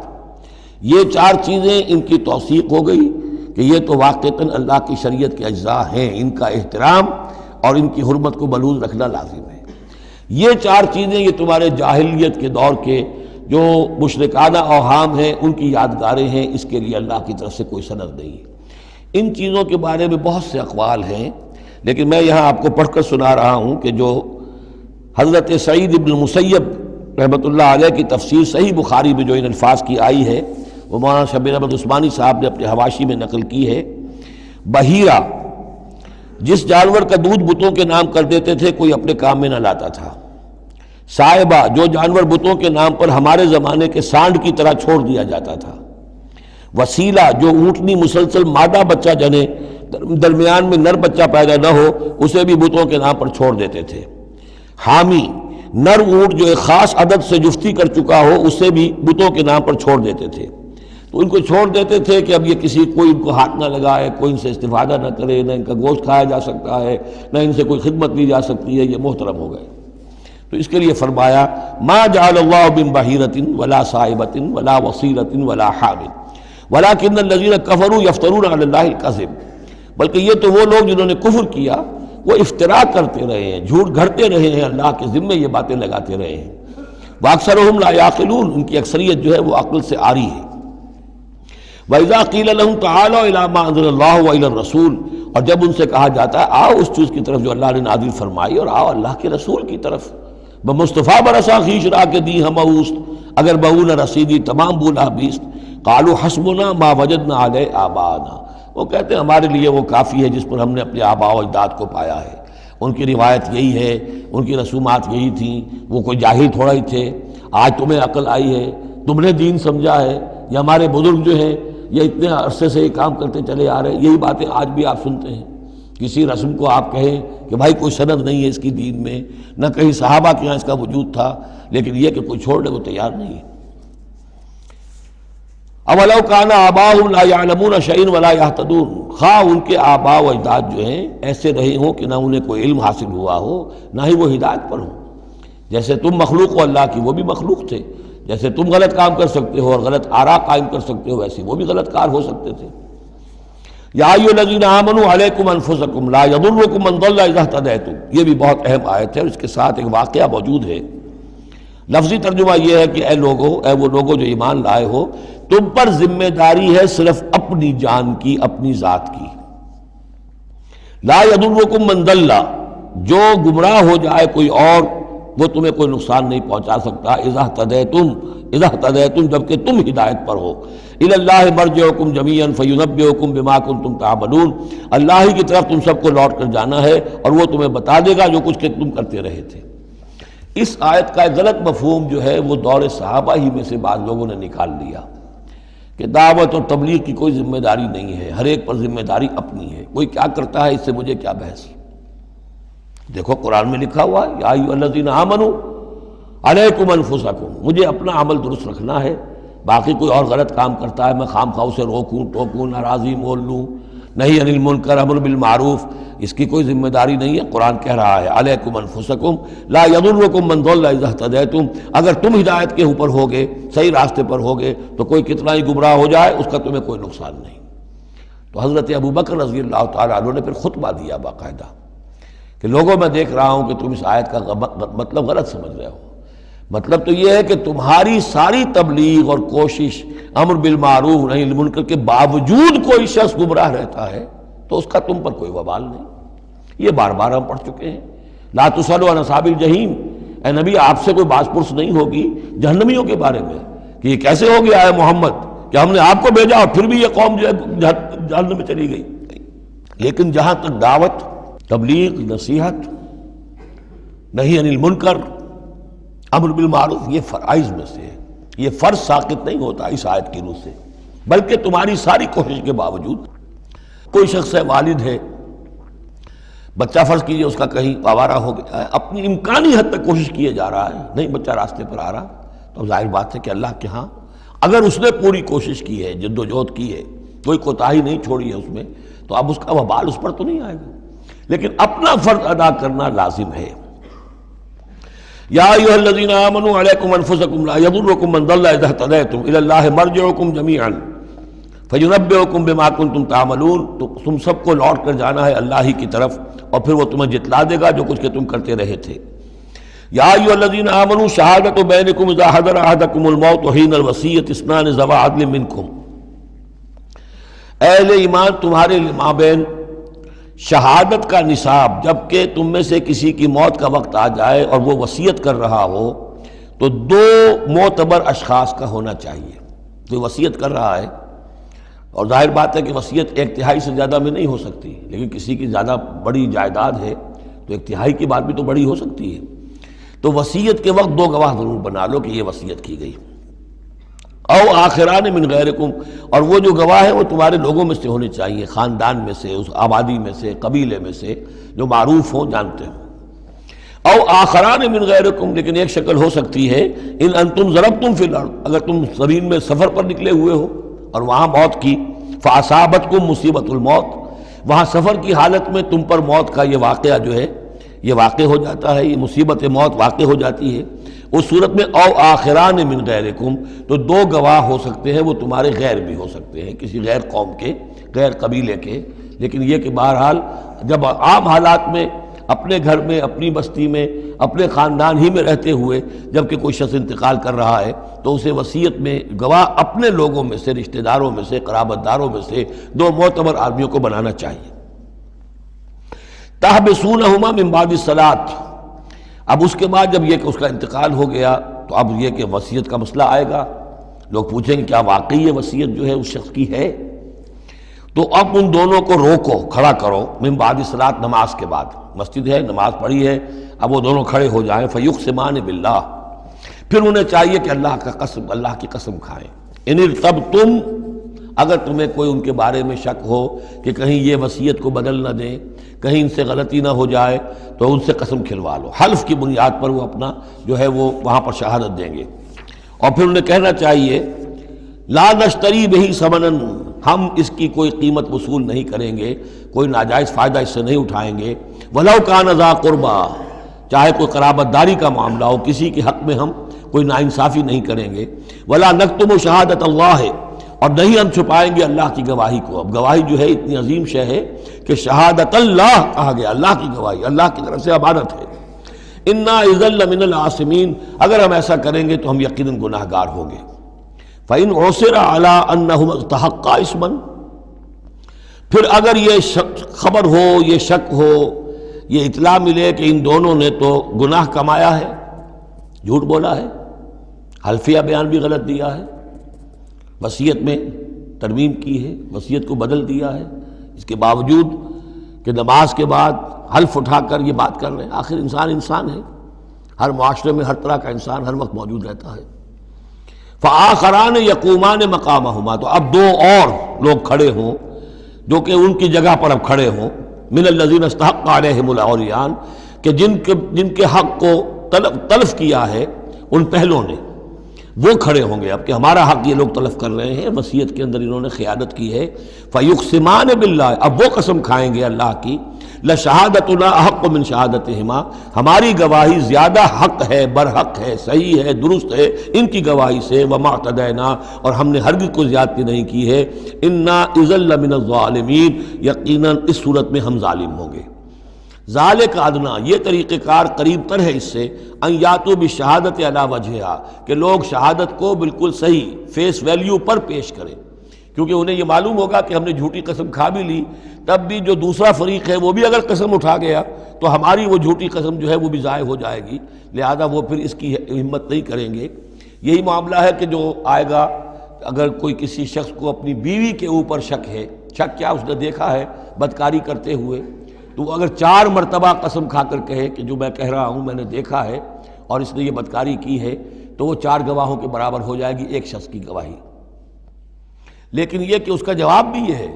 یہ چار چیزیں ان کی توثیق ہو گئی کہ یہ تو واقعتاً اللہ کی شریعت کے اجزاء ہیں، ان کا احترام اور ان کی حرمت کو بلوز رکھنا لازم ہے. یہ چار چیزیں یہ تمہارے جاہلیت کے دور کے جو مشرکانہ اوہام ہیں ان کی یادگاریں ہیں، اس کے لیے اللہ کی طرف سے کوئی سند نہیں. ان چیزوں کے بارے میں بہت سے اقوال ہیں، لیکن میں یہاں آپ کو پڑھ کر سنا رہا ہوں کہ جو حضرت سعید ابن المسیب رحمۃ اللہ علیہ کی تفسیر صحیح بخاری میں جو ان الفاظ کی آئی ہے وہ مولانا شبیر احمد عثمانی صاحب نے اپنے حواشی میں نقل کی ہے. بحیرہ جس جانور کا دودھ بتوں کے نام کر دیتے تھے کوئی اپنے کام میں نہ لاتا تھا. صائبہ جو جانور بتوں کے نام پر ہمارے زمانے کے سانڈ کی طرح چھوڑ دیا جاتا تھا. وسیلہ جو اونٹنی مسلسل مادہ بچہ جنے درمیان میں نر بچہ پیدا نہ ہو اسے بھی بتوں کے نام پر چھوڑ دیتے تھے. حامی نر اونٹ جو ایک خاص عدد سے جفتی کر چکا ہو اسے بھی بتوں کے نام پر چھوڑ دیتے تھے. تو ان کو چھوڑ دیتے تھے کہ اب یہ کسی کوئی ان کو ہاتھ نہ لگائے، کوئی ان سے استفادہ نہ کرے، نہ ان کا گوشت کھایا جا سکتا ہے، نہ ان سے کوئی خدمت لی جا سکتی ہے، یہ محترم ہو گئے. تو اس کے لیے فرمایا ما جعل اللہ من بحیرۃ ولا صائبۃ ولا وصیلۃ ولا حام ولکن الذین کفروا یفترون علی اللہ الکذب. بلکہ یہ تو وہ لوگ جنہوں نے کفر کیا وہ افتراء کرتے رہے ہیں، جھوٹ گھڑتے رہے ہیں، اللہ کے ذمے یہ باتیں لگاتے رہے ہیں. واکثرهم لا یعقلون، ان کی اکثریت جو ہے وہ عقل سے عاری ہے. وَإِذَا قِيلَ لَهُمْ تَعَالَوْا إِلَىٰ مَا أَنزَلَ اللَّهُ وَإِلَى الرَّسُولِ، اور جب ان سے کہا جاتا ہے آؤ اس چیز کی طرف جو اللہ نے نازل فرمائی اور آؤ اللہ کے رسول کی طرف. بمصطفیٰ برسا خیش را کے دی ہم اوست، اگر بہو نہ رسیدی تمام بولا بیست. قالوا حسبنا ما وجدنا علیہ آباءنا، وہ کہتے ہیں ہمارے لیے وہ کافی ہے جس پر ہم نے اپنے آباء و اجداد کو پایا ہے. ان کی روایت یہی ہے، ان کی رسومات یہی تھیں، وہ کوئی جاہل تھوڑا ہی تھے. آج تمہیں عقل آئی ہے، تم نے دین سمجھا ہے، یا ہمارے بزرگ جو ہیں یہ اتنے عرصے سے یہ کام کرتے چلے آ رہے ہیں. یہی باتیں آج بھی آپ سنتے ہیں. کسی رسم کو آپ کہیں کہ بھائی کوئی سند نہیں ہے اس کی دین میں، نہ کہیں صحابہ کے یہاں اس کا وجود تھا، لیکن یہ کہ کوئی چھوڑنے کو تیار نہیں ہے. اولو کان آباؤہم لا یعلمون شیئا ولا یہتدون، خواہ ان کے آباء و اجداد جو ہیں ایسے رہے ہوں کہ نہ انہیں کوئی علم حاصل ہوا ہو نہ ہی وہ ہدایت پر ہوں. جیسے تم مخلوق ہو اللہ کی، وہ بھی مخلوق تھے. جیسے تم غلط کام کر سکتے ہو اور غلط آراء قائم کر سکتے ہو ویسے وہ بھی غلط کار ہو سکتے تھے. یا ایھا الذین آمنوا علیکم انفسکم لا یضرکم من ضل اذا اہتدیتم، یہ بھی بہت اہم آیت ہے اور اس کے ساتھ ایک واقعہ موجود ہے. لفظی ترجمہ یہ ہے کہ اے لوگو، اے وہ لوگو جو ایمان لائے ہو، تم پر ذمہ داری ہے صرف اپنی جان کی، اپنی ذات کی. لا یضرکم من ضل، جو گمراہ ہو جائے کوئی اور وہ تمہیں کوئی نقصان نہیں پہنچا سکتا. اذا اہتدیتم جبکہ تم ہدایت پر ہو. الی اللہ مرجعکم جمیعا فینبئکم بما کنتم تعملون، اللہ ہی کی طرف تم سب کو لوٹ کر جانا ہے اور وہ تمہیں بتا دے گا جو کچھ کہ تم کرتے رہے تھے. اس آیت کا ایک غلط مفہوم جو ہے وہ دور صحابہ ہی میں سے بعض لوگوں نے نکال لیا کہ دعوت اور تبلیغ کی کوئی ذمہ داری نہیں ہے، ہر ایک پر ذمہ داری اپنی ہے. کوئی کیا کرتا ہے اس سے مجھے کیا بحث. دیکھو قرآن میں لکھا ہوا ہے یا ایھا الذین آمنوا علیکم انفسکم، مجھے اپنا عمل درست رکھنا ہے، باقی کوئی اور غلط کام کرتا ہے میں خام خواہ اسے روکوں ٹوکوں ناراضی مول لوں، نہیں عن المنکر امر بالمعروف، اس کی کوئی ذمہ داری نہیں ہے۔ قرآن کہہ رہا ہے علیکم انفسکم لا یضرکم من ضل اذا اہتدیتم، اگر تم ہدایت کے اوپر ہوگے، صحیح راستے پر ہوگے، تو کوئی کتنا ہی گمراہ ہو جائے اس کا تمہیں کوئی نقصان نہیں۔ تو حضرت ابوبکر رضی اللہ تعالیٰ عنہ نے پھر خطبہ دیا باقاعدہ کہ لوگوں میں دیکھ رہا ہوں کہ تم اس آیت کا مطلب غلط سمجھ رہے ہو۔ مطلب تو یہ ہے کہ تمہاری ساری تبلیغ اور کوشش امر بالمعروف نہی عن المنکر کے باوجود کوئی شخص گمراہ رہتا ہے تو اس کا تم پر کوئی وبال نہیں۔ یہ بار بار ہم پڑھ چکے ہیں۔ لا تسألوا عن اصحاب الجحیم، اے نبی آپ سے کوئی باز پرس نہیں ہوگی جہنمیوں کے بارے میں کہ یہ کیسے ہو گیا ہے محمد کہ ہم نے آپ کو بھیجا اور پھر بھی یہ قوم جو ہے جہنم میں چلی گئی۔ لیکن جہاں تک دعوت، تبلیغ، نصیحت، نہی عن المنکر، امر بالمعروف، یہ فرائض میں سے ہے، یہ فرض ساقط نہیں ہوتا اس آیت کی روح سے، بلکہ تمہاری ساری کوشش کے باوجود کوئی شخص ہے، والد ہے، بچہ فرض کیجئے اس کا کہیں آوارہ ہو گیا ہے، اپنی امکانی حد تک کوشش کیے جا رہا ہے، نہیں بچہ راستے پر آ رہا، تو ظاہر بات ہے کہ اللہ کے ہاں اگر اس نے پوری کوشش کی ہے، جد و جہد کی ہے، کوئی کوتاہی نہیں چھوڑی ہے اس میں، تو اب اس کا وبال اس پر تو نہیں آئے گا، لیکن اپنا فرض ادا کرنا لازم ہے۔ یا ایھا الذین آمنوا علیکم انفسکم لا یضرکم من ضل اذا اہتدیتم الی اللہ مرجعکم جمیعا فینبئکم بما کنتم تعملون، تو تم سب کو لوٹ کر جانا ہے اللہ ہی کی طرف اور پھر وہ تمہیں جتلا دے گا جو کچھ کہ تم کرتے رہے تھے۔ یا ایھا الذین آمنوا شہادۃ بینکم اذا حضر احدکم الموت حین الوصیۃ اثنان ذوی عدل منکم، اہل ایمان تمہارے مابین شہادت کا نصاب، جبکہ تم میں سے کسی کی موت کا وقت آ جائے اور وہ وصیت کر رہا ہو تو دو معتبر اشخاص کا ہونا چاہیے۔ جو وصیت کر رہا ہے، اور ظاہر بات ہے کہ وصیت ایک تہائی سے زیادہ میں نہیں ہو سکتی، لیکن کسی کی زیادہ بڑی جائیداد ہے تو ایک تہائی کی بات بھی تو بڑی ہو سکتی ہے، تو وصیت کے وقت دو گواہ ضرور بنا لو کہ یہ وصیت کی گئی۔ او آخران من غیرکم، اور وہ جو گواہ ہیں وہ تمہارے لوگوں میں سے ہونے چاہیے، خاندان میں سے، اس آبادی میں سے، قبیلے میں سے، جو معروف ہوں، جانتے ہوں۔ او آخران من غیرکم، لیکن ایک شکل ہو سکتی ہے ان انتم ضربتم فی الارض، اگر تم زمین میں سفر پر نکلے ہوئے ہو اور وہاں موت کی، فاصابتکم مصیبت الموت، وہاں سفر کی حالت میں تم پر موت کا یہ واقعہ جو ہے یہ واقع ہو جاتا ہے، یہ مصیبت موت واقع ہو جاتی ہے، اس صورت میں او آخران من غیرکم، تو دو گواہ ہو سکتے ہیں، وہ تمہارے غیر بھی ہو سکتے ہیں، کسی غیر قوم کے، غیر قبیلے کے، لیکن یہ کہ بہرحال جب عام حالات میں اپنے گھر میں، اپنی بستی میں، اپنے خاندان ہی میں رہتے ہوئے جب کہ کوئی شخص انتقال کر رہا ہے تو اسے وصیت میں گواہ اپنے لوگوں میں سے، رشتہ داروں میں سے، قرابت داروں میں سے دو معتبر آدمیوں کو بنانا چاہیے۔ تحبسونہما من بعد الصلاۃ، اب اس کے بعد جب یہ کہ اس کا انتقال ہو گیا تو اب یہ کہ وصیت کا مسئلہ آئے گا، لوگ پوچھیں گے کیا واقعی یہ وصیت جو ہے اس شخص کی ہے؟ تو اب ان دونوں کو روکو، کھڑا کرو، من بعد الصلاۃ، نماز کے بعد، مسجد ہے، نماز پڑھی ہے، اب وہ دونوں کھڑے ہو جائیں، فیقسمان باللہ، پھر انہیں چاہیے کہ اللہ کی قسم کھائیں، ان ارتبتم، اگر تمہیں کوئی ان کے بارے میں شک ہو کہ کہیں یہ وصیت کو بدل نہ دیں، کہیں ان سے غلطی نہ ہو جائے، تو ان سے قسم کھلوا لو، حلف کی بنیاد پر وہ اپنا جو ہے وہ وہاں پر شہادت دیں گے، اور پھر انہیں کہنا چاہیے لا نشتری بہ ثمنا، ہم اس کی کوئی قیمت وصول نہیں کریں گے، کوئی ناجائز فائدہ اس سے نہیں اٹھائیں گے، ولو کان ذا قربا، چاہے کوئی قرابت داری کا معاملہ ہو، کسی کے حق میں ہم کوئی ناانصافی نہیں کریں گے، ولا نکتم شہادت اللہ، اور نہیں ہم چھپائیں گے اللہ کی گواہی کو۔ اب گواہی جو ہے اتنی عظیم شے ہے کہ شہادت اللہ کہا گیا، اللہ کی گواہی، اللہ کی طرف سے امانت ہے۔ انا اذا لمن العاصمین، اگر ہم ایسا کریں گے تو ہم یقیناً گناہ گار ہوں گے۔ فإن عثر على انہم استحقا اسما، پھر اگر یہ خبر ہو، یہ شک ہو، یہ اطلاع ملے کہ ان دونوں نے تو گناہ کمایا ہے، جھوٹ بولا ہے، حلفیہ بیان بھی غلط دیا ہے، وصیت میں ترمیم کی ہے، وصیت کو بدل دیا ہے، اس کے باوجود کہ نماز کے بعد حلف اٹھا کر یہ بات کر رہے ہیں، آخر انسان ہے، ہر معاشرے میں ہر طرح کا انسان ہر وقت موجود رہتا ہے۔ فآخران یقومان مقامہما، تو اب دو اور لوگ کھڑے ہوں جو کہ ان کی جگہ پر اب کھڑے ہوں، من الذین استحق علیہم العریان، کہ جن کے حق کو تلف کیا ہے ان پہلوں نے، وہ کھڑے ہوں گے اب کہ ہمارا حق یہ لوگ تلف کر رہے ہیں، وصیت کے اندر انہوں نے خیانت کی ہے۔ فیقسمان باللہ، اب وہ قسم کھائیں گے اللہ کی، لشہادتنا احق من شہادتہما، ہماری گواہی زیادہ حق ہے، برحق ہے، صحیح ہے، درست ہے ان کی گواہی سے، وما اعتدینا، اور ہم نے ہرگز کوئی زیادتی نہیں کی ہے، انا اذا لمن الظالمین، یقیناً اس صورت میں ہم ظالم ہوں گے۔ ذالک ادنا، یہ طریقہ کار قریب تر ہے اس سے، ان یاتوا بالشہادۃ علی وجہہا، کہ لوگ شہادت کو بالکل صحیح فیس ویلیو پر پیش کریں، کیونکہ انہیں یہ معلوم ہوگا کہ ہم نے جھوٹی قسم کھا بھی لی، تب بھی جو دوسرا فریق ہے وہ بھی اگر قسم اٹھا گیا تو ہماری وہ جھوٹی قسم جو ہے وہ بھی ضائع ہو جائے گی، لہذا وہ پھر اس کی ہمت نہیں کریں گے۔ یہی معاملہ ہے کہ جو آئے گا، اگر کوئی کسی شخص کو اپنی بیوی کے اوپر شک ہے، شک کیا، اس نے دیکھا ہے بدکاری کرتے ہوئے، تو وہ اگر 4 مرتبہ قسم کھا کر کہے کہ جو میں کہہ رہا ہوں میں نے دیکھا ہے اور اس نے یہ بدکاری کی ہے، تو وہ 4 گواہوں کے برابر ہو جائے گی ایک شخص کی گواہی۔ لیکن یہ کہ اس کا جواب بھی یہ ہے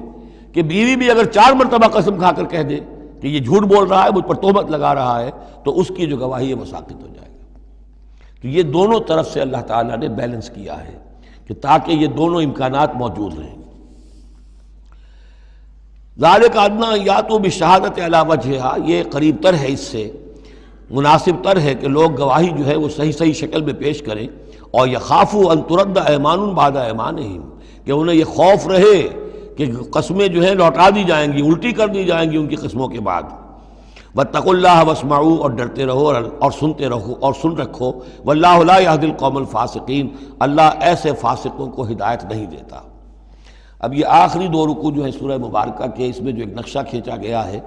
کہ بیوی بھی اگر 4 مرتبہ قسم کھا کر کہہ دے کہ یہ جھوٹ بول رہا ہے، مجھ پر تہمت لگا رہا ہے، تو اس کی جو گواہی ہے وہ ساقط ہو جائے گی۔ تو یہ دونوں طرف سے اللہ تعالیٰ نے بیلنس کیا ہے کہ تاکہ یہ دونوں امکانات موجود رہیں۔ ذالک ادنی ان یاتوا بالشہادۃ علی وجہہا، یہ قریب تر ہے، اس سے مناسب تر ہے کہ لوگ گواہی جو ہے وہ صحیح شکل میں پیش کریں، اور یخافوا ان ترد ایمان بعد ایمانہم، کہ انہیں یہ خوف رہے کہ قسمیں جو ہیں لوٹا دی جائیں گی، الٹی کر دی جائیں گی ان کی قسموں کے بعد۔ واتقوا اللہ واسمعوا، اور ڈرتے رہو اور سنتے رہو اور سن رکھو، واللہ لا یہدی القوم الفاسقین، اللہ ایسے فاسقوں کو ہدایت نہیں دیتا۔ اب یہ آخری 2 رکوع جو ہے سورہ مبارکہ کے، اس میں جو ایک نقشہ کھینچا گیا ہے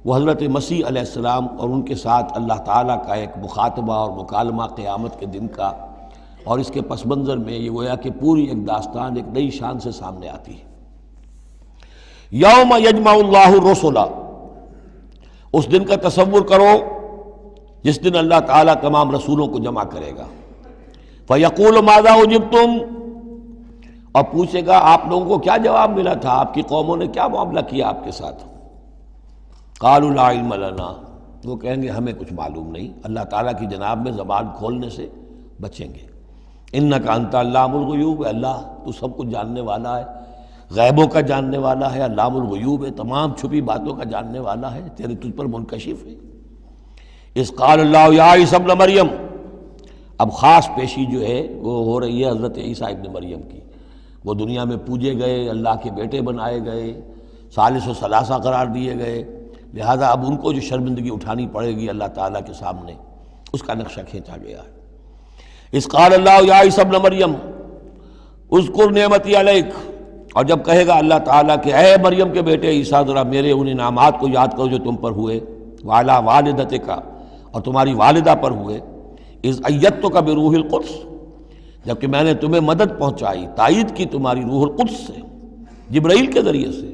وہ حضرت مسیح علیہ السلام اور ان کے ساتھ اللہ تعالیٰ کا ایک مخاطبہ اور مکالمہ قیامت کے دن کا، اور اس کے پس منظر میں یہ گویا کہ پوری ایک داستان ایک نئی شان سے سامنے آتی ہے۔ یوم یجمع اللہ الرسل، اس دن کا تصور کرو جس دن اللہ تعالیٰ تمام رسولوں کو جمع کرے گا۔ فیقول ماذا اجبتم، اور پوچھے گا آپ لوگوں کو کیا جواب ملا تھا، آپ کی قوموں نے کیا معاملہ کیا آپ کے ساتھ۔ قالوا لا علم لنا، وہ کہیں گے ہمیں کچھ معلوم نہیں، اللہ تعالیٰ کی جناب میں زبان کھولنے سے بچیں گے۔ انک انت علام الغیوب، اللہ تو سب کچھ جاننے والا ہے، غیبوں کا جاننے والا ہے، علام الغیوب ہے، تمام چھپی باتوں کا جاننے والا ہے، تیرے تجھ پر منکشف ہے۔ اذ قال اللہ یا عیسی ابن مریم، اب خاص پیشی جو ہے وہ ہو رہی ہے حضرت عیسیٰ ابن مریم کی، وہ دنیا میں پوجے گئے، اللہ کے بیٹے بنائے گئے، ثالث و ثلاثہ قرار دیے گئے، لہذا اب ان کو جو شرمندگی اٹھانی پڑے گی اللہ تعالیٰ کے سامنے، اس کا نقشہ کھینچا گیا ہے۔ اذ قال اللہ یا عیسی ابن مریم اذکر نعمتی علیک، اور جب کہے گا اللہ تعالیٰ کہ اے مریم کے بیٹے عیسیٰ ذرا میرے ان انعامات کو یاد کرو جو تم پر ہوئے، وعلی والدتک، اور تمہاری والدہ پر ہوئے، اذ ایدتک بروح القدس، جبکہ میں نے تمہیں مدد پہنچائی، تائید کی تمہاری روح القدس سے، جبرائیل کے ذریعے سے،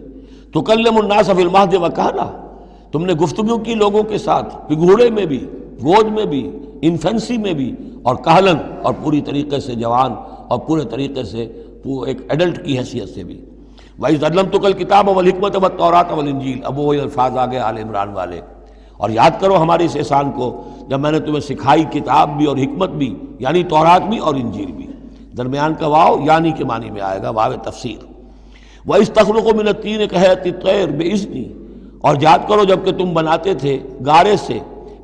تکلم الناس فی المہد وکہلا، تم نے گفتگو کی لوگوں کے ساتھ، پگھوڑے میں بھی، گود میں بھی، انفینسی میں بھی، اور کہلن، اور پوری طریقے سے جوان اور پورے طریقے سے ایک ایڈلٹ کی حیثیت سے بھی۔ وَإِذْ عَلَّمْتُكَ الْكِتَابَ وَالْحِكْمَةَ وَالتَّوْرَاةَ وَالْإِنْجِيلَ، اب وہ الفاظ آگے آل عمران والے، اور یاد کرو ہمارے اس احسان کو جب میں نے تمہیں سکھائی کتاب بھی اور حکمت بھی، یعنی تورات بھی اور انجیل بھی، درمیان کا واو یعنی کے معنی میں آئے گا، واو تفسیر۔ وَإِذْ تَخْلُقُ مِنَ الطِّينِ كَهَيْئَةِ الطَّيْرِ بِإِذْنِي، اور یاد کرو جب کہ تم بناتے تھے گارے سے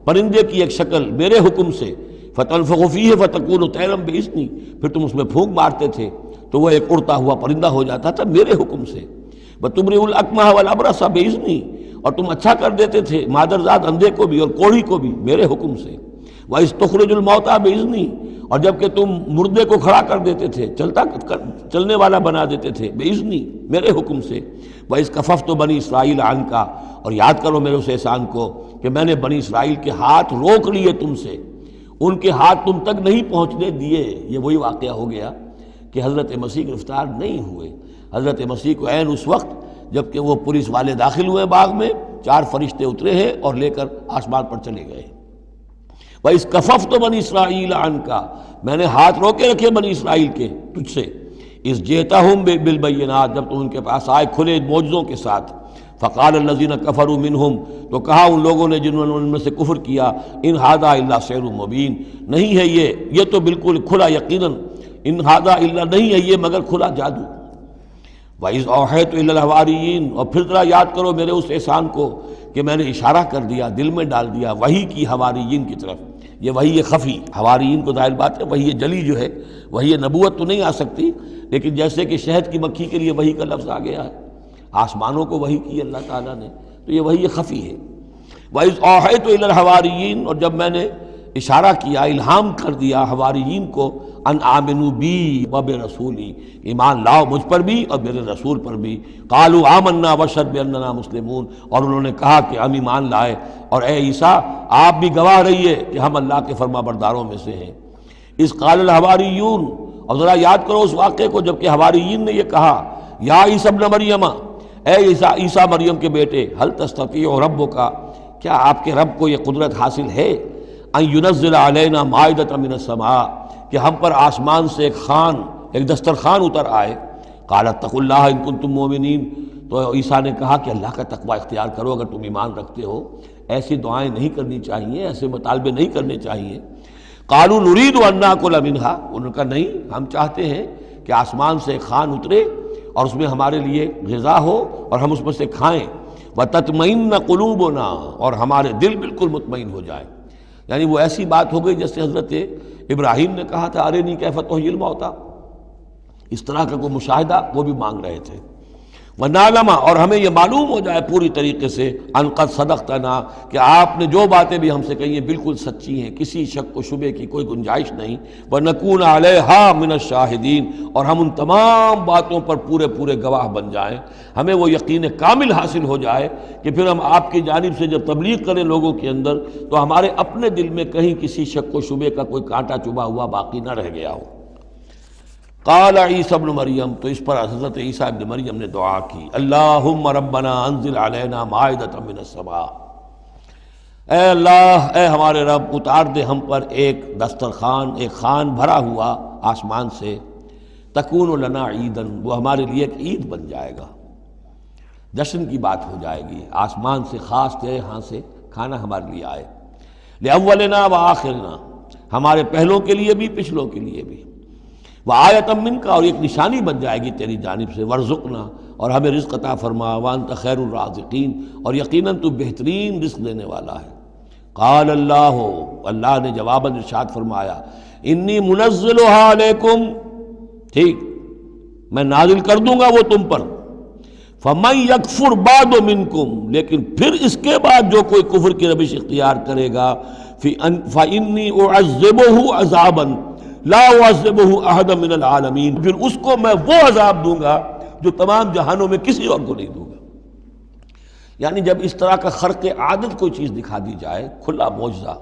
پرندے کی ایک شکل میرے حکم سے، فَتَنْفُخُ فِيهِ فَتَكُونُ طَيْرًا بِإِذْنِي، پھر تم اس میں پھونک مارتے تھے تو وہ ایک اڑتا ہوا پرندہ ہو جاتا تھا میرے حکم سے۔ وَتُبْرِئُ الْأَكْمَحَ وَالْأَبْرَصَ بِإِذْنِي، اور تم اچھا کر دیتے تھے مادرزاد اندھے کو بھی اور کوڑھی کو بھی میرے حکم سے۔ وَإِذْ تُخْرِجُ الْمَوْتَىٰ بِإِذْنِي، اور جب کہ تم مردے کو کھڑا کر دیتے تھے، چلنے والا بنا دیتے تھے، بِإِذْنِي، میرے حکم سے۔ وَإِذْ كَفَفْتُ بَنِي إِسْرَائِيلَ عَنْكَ، اور یاد کرو میرے اس احسان کو کہ میں نے بنی اسرائیل کے ہاتھ روک لیے تم سے، ان کے ہاتھ تم تک نہیں پہنچنے دیے۔ یہ وہی واقعہ ہو گیا کہ حضرت مسیح گرفتار نہیں ہوئے، حضرت مسیح کو عین اس وقت جب کہ وہ پولیس والے داخل ہوئے باغ میں، 4 فرشتے اترے ہیں اور لے کر آسمان پر چلے گئے۔ وَإِذْ كَفَفْتُ بَنِي إِسْرَائِيلَ عَنْكَ، میں نے ہاتھ روکے رکھے بنی اسرائیل کے تجھ سے۔ اِذْ جِئْتَهُم بِالْبَيِّنَاتِ، جب تم ان کے پاس آئے کھلے معجزوں کے ساتھ۔ فَقَالَ الَّذِينَ كَفَرُوا مِنْهُمْ، تو کہا ان لوگوں نے جنہوں نے ان میں سے کفر کیا، إِنْ هَذَا إِلَّا سِحْرٌ مُبِينٌ، نہیں ہے یہ تو بالکل کھلا یقیناً ان ھذا الا نہیں ہے یہ مگر کھلا جادو۔ وَإِذْ أَوْحَيْتُ إِلَى الْحَوَارِيِّينَ، اور پھر ذرا یاد کرو میرے اس احسان کو کہ میں نے اشارہ کر دیا، دل میں ڈال دیا وحی کی حواریین کی طرف۔ یہ وحی خفی، حواریین کو ظاہر بات ہے وحی جلی جو ہے، وحی نبوت تو نہیں آ سکتی، لیکن جیسے کہ شہد کی مکھی کے لیے وحی کا لفظ آ گیا ہے، آسمانوں کو وحی کی اللہ تعالیٰ نے، تو یہ وحی خفی ہے۔ وَإِذْ أَوْحَيْتُ إِلَى الْحَوَارِيِّينَ، اور جب میں نے اشارہ کیا، الہام کر دیا حواریین کو، ان آمنوا بی وبرسولی، ایمان لاؤ مجھ پر بھی اور میرے رسول پر بھی۔ قالوا آمنا واشہد باننا مسلمون، اور انہوں نے کہا کہ ہم ایمان لائے اور اے عیسیٰ آپ بھی گواہ رہیے کہ ہم اللہ کے فرما برداروں میں سے ہیں۔ اذ قال الحواریون، اور ذرا یاد کرو اس واقعے کو جب کہ حواریین نے یہ کہا، یا عیسیٰ ابن مریم، اے عیسیٰ مریم کے بیٹے، هل تستطیع ربک، کیا آپ کے رب کو یہ قدرت حاصل ہے، ان ینزل علینا مائدۃ من السماء، کہ ہم پر آسمان سے ایک دسترخوان اتر آئے۔ قال اتقوا اللہ ان کنتم مؤمنین، تو عیسیٰ نے کہا کہ اللہ کا تقوی اختیار کرو اگر تم ایمان رکھتے ہو، ایسی دعائیں نہیں کرنی چاہیے، ایسے مطالبے نہیں کرنے چاہیے۔ قالوا نرید ان ناکل منہا، انہوں نے کہا نہیں، ہم چاہتے ہیں کہ آسمان سے ایک خوان اترے اور اس میں ہمارے لیے غذا ہو اور ہم اس میں سے کھائیں، وتطمئن قلوبنا، اور ہمارے دل بالکل مطمئن ہو جائے۔ یعنی وہ ایسی بات ہو گئی جیسے حضرت ابراہیم نے کہا تھا ارنی کیف تحیی الموتی، اس طرح کا کوئی مشاہدہ وہ بھی مانگ رہے تھے۔ وَنَعْلَمَ، اور ہمیں یہ معلوم ہو جائے پوری طریقے سے، ان قد صدقتنا، کہ آپ نے جو باتیں بھی ہم سے کہی ہیں بالکل سچی ہیں، کسی شک و شبے کی کوئی گنجائش نہیں۔ وَنَكُونَ عَلَيْهَا مِنَ الشَّاهِدِينَ، اور ہم ان تمام باتوں پر پورے گواہ بن جائیں، ہمیں وہ یقین کامل حاصل ہو جائے کہ پھر ہم آپ کی جانب سے جب تبلیغ کریں لوگوں کے اندر تو ہمارے اپنے دل میں کہیں کسی شک و شبے کا کوئی کانٹا چبھا ہوا باقی نہ رہ گیا ہو۔ قال عیسیٰ ابن مریم، تو اس پر حضرت عیسیٰ ابن مریم نے دعا کی، اللہم ربنا انزل علینا مائدۃ من السماء، اے اللہ، اے ہمارے رب اتار دے ہم پر ایک دسترخوان، ایک خوان بھرا ہوا آسمان سے، تکون لنا عیدن، وہ ہمارے لیے ایک عید بن جائے گا، جشن کی بات ہو جائے گی، آسمان سے خاص تیرے ہاں سے کھانا ہمارے لیے آئے، لأولنا وآخرنا، ہمارے پہلوں کے لیے بھی پچھلوں کے لیے بھی، وآیۃ منک، اور ایک نشانی بن جائے گی تیری جانب سے، وارزقنا، اور ہمیں رزق عطا فرما، وانت خیر الرازقین، اور یقیناً تو بہترین رزق دینے والا ہے۔ قال اللہ، اللہ نے جواباً ارشاد فرمایا، انی منزلها علیکم، ٹھیک میں نازل کر دوں گا وہ تم پر، فمن یکفر بعد منکم، لیکن پھر اس کے بعد جو کوئی کفر کی روش اختیار کرے گا، فانی اعذبہ عذابا لا اعذبہ احد من العالمین، پھر اس کو میں وہ عذاب دوں گا جو تمام جہانوں میں کسی اور کو نہیں دوں گا۔ یعنی جب اس طرح کا خرق عادت کوئی چیز دکھا دی جائے، کھلا معجزہ،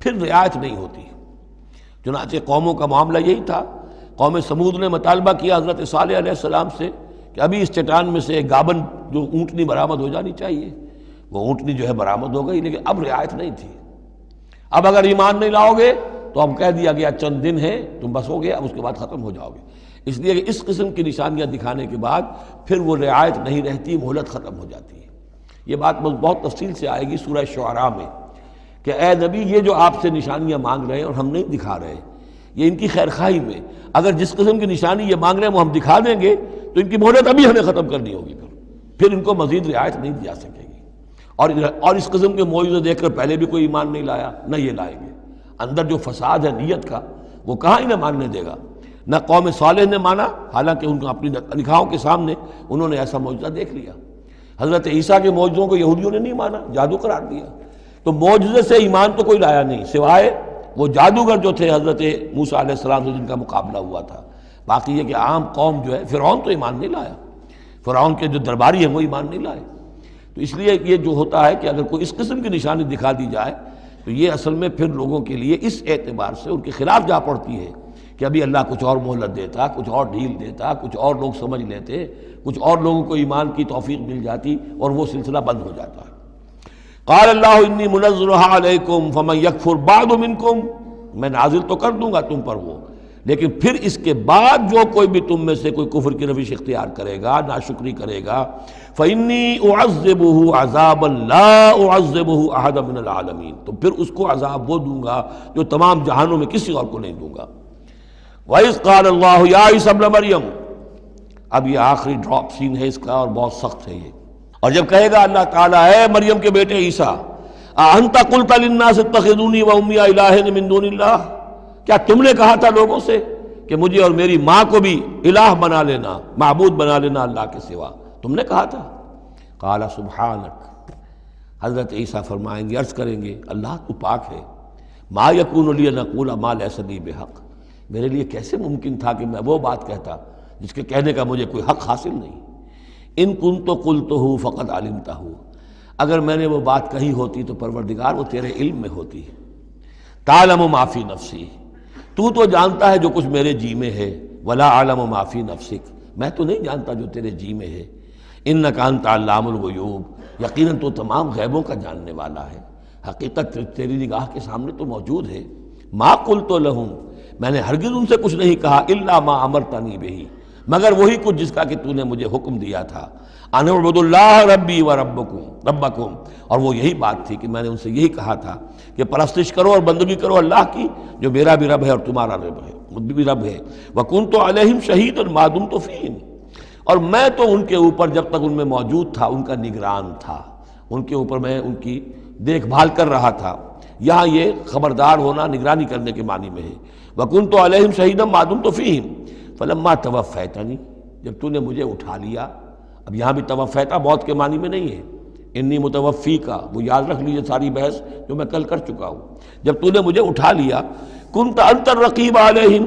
پھر رعایت نہیں ہوتی۔ چنانچہ قوموں کا معاملہ یہی تھا، قوم سمود نے مطالبہ کیا حضرت صالح علیہ السلام سے کہ ابھی اس چٹان میں سے ایک گابن جو اونٹنی برآمد ہو جانی چاہیے، وہ اونٹنی جو ہے برآمد ہو گئی، لیکن اب رعایت نہیں تھی۔ اب اگر ایمان نہیں لاؤ گے تو اب کہہ دیا گیا چند دن ہے تم بس ہو گیا، اب اس کے بعد ختم ہو جاؤ گے۔ اس لیے کہ اس قسم کی نشانیاں دکھانے کے بعد پھر وہ رعایت نہیں رہتی، مہلت ختم ہو جاتی ہے۔ یہ بات بہت تفصیل سے آئے گی سورہ شعراء میں کہ اے نبی یہ جو آپ سے نشانیاں مانگ رہے ہیں اور ہم نہیں دکھا رہے، یہ ان کی خیر خواہی میں، اگر جس قسم کی نشانی یہ مانگ رہے ہیں وہ ہم دکھا دیں گے تو ان کی مہلت ابھی ہمیں ختم کرنی ہوگی، پھر ان کو مزید رعایت نہیں دی جا سکے گی۔ اور اس قسم کے معجزے دیکھ کر پہلے بھی کوئی ایمان نہیں لایا، نہ یہ لائیں گے۔ اندر جو فساد ہے نیت کا وہ کہاں انہیں ماننے دے گا۔ نہ قوم صالح نے مانا، حالانکہ ان کو اپنی نگاہوں کے سامنے انہوں نے ایسا معجزہ دیکھ لیا۔ حضرت عیسیٰ کے معجزوں کو یہودیوں نے نہیں مانا، جادو قرار دیا۔ تو معجزے سے ایمان تو کوئی لایا نہیں سوائے وہ جادوگر جو تھے حضرت موسیٰ علیہ السلام سے جن کا مقابلہ ہوا تھا۔ باقی یہ کہ عام قوم جو ہے، فرعون تو ایمان نہیں لایا، فرعون کے جو درباری ہیں وہ ایمان نہیں لائے۔ تو اس لیے یہ جو ہوتا ہے کہ اگر کوئی اس قسم کی نشانی دکھا دی جائے تو یہ اصل میں پھر لوگوں کے لیے اس اعتبار سے ان کے خلاف جا پڑتی ہے کہ ابھی اللہ کچھ اور مہلت دیتا، کچھ اور ڈھیل دیتا، کچھ اور لوگ سمجھ لیتے، کچھ اور لوگوں کو ایمان کی توفیق مل جاتی اور وہ سلسلہ بند ہو جاتا ہے۔ قال اللہ انی منزلها علیکم فمن یکفر بعد منکم، میں نازل تو کر دوں گا تم پر وہ، لیکن پھر اس کے بعد جو کوئی بھی تم میں سے کوئی کفر کی روش اختیار کرے گا، ناشکری کرے گا، فإنی اعذبہ عذابا لا اعذبہ احد من العالمین، تو پھر اس کو عذاب وہ دوں گا جو تمام جہانوں میں کسی اور کو نہیں دوں گا۔ وَإِذْ قَالَ اللَّهُ يَا عِيسَى ابْنَ مَرْيَمَ، اب یہ آخری ڈراپ سین ہے اس کا اور بہت سخت ہے یہ. اور جب کہے گا اللہ تعالیٰ اے مریم کے بیٹے عیسیٰ، اَأَنْتَ قُلْتَ لِلنَّاسِ اتَّخِذُونِي وَأُمِّيَ إِلَٰهَيْنِ مِن دُونِ اللَّهِ، کیا تم نے کہا تھا لوگوں سے کہ مجھے اور میری ماں کو بھی الہ بنا لینا، معبود بنا لینا اللہ کے سوا، تم نے کہا تھا؟ قال سبحانک، حضرت عیسیٰ فرمائیں گے، عرض کریں گے اللہ تو پاک ہے، ما یکون لی ان اقول ما لیس لی بحق، میرے لیے کیسے ممکن تھا کہ میں وہ بات کہتا جس کے کہنے کا مجھے کوئی حق حاصل نہیں. ان کنت قلتہ فقد علمتہ، اگر میں نے وہ بات کہی ہوتی تو پروردگار وہ تیرے علم میں ہوتی. تعلم ما فی نفسی، تو جانتا ہے جو کچھ میرے جی میں ہے، ولا اعلم ما فی نفسک، میں تو نہیں جانتا جو تیرے جی میں ہے. انک انت علام الغیوب، یقیناً تو تمام غیبوں کا جاننے والا ہے، حقیقت تیری نگاہ کے سامنے تو موجود ہے. ما قلت لہم، میں نے ہرگز ان سے کچھ نہیں کہا، الا ما امرتنی بہ، مگر وہی کچھ جس کا کہ تو نے مجھے حکم دیا تھا. ان اعبدوا اللہ ربی و ربکم، اور وہ یہی بات تھی کہ میں نے ان سے یہی کہا تھا کہ پرستش کرو اور بندگی کرو اللہ کی جو میرا بھی رب ہے اور تمہارا بھی رب ہے. وکنت علیہم شہیدا ما دمت فیہم، اور میں تو ان کے اوپر جب تک ان میں موجود تھا ان کا نگران تھا، ان کے اوپر میں ان کی دیکھ بھال کر رہا تھا. یہاں یہ خبردار ہونا نگرانی کرنے کے معنی میں ہے. وکنت علیہم شہیدا ما دمت فیہم فلما توفیتنی، جب تو نے مجھے اٹھا لیا. اب یہاں بھی توفیتا موت کے معنی میں نہیں ہے، انی متوفی کا، وہ یاد رکھ لیجیے ساری بحث جو میں کل کر چکا ہوں. جب تو نے مجھے اٹھا لیا، کنت انت الرقیب علیہم،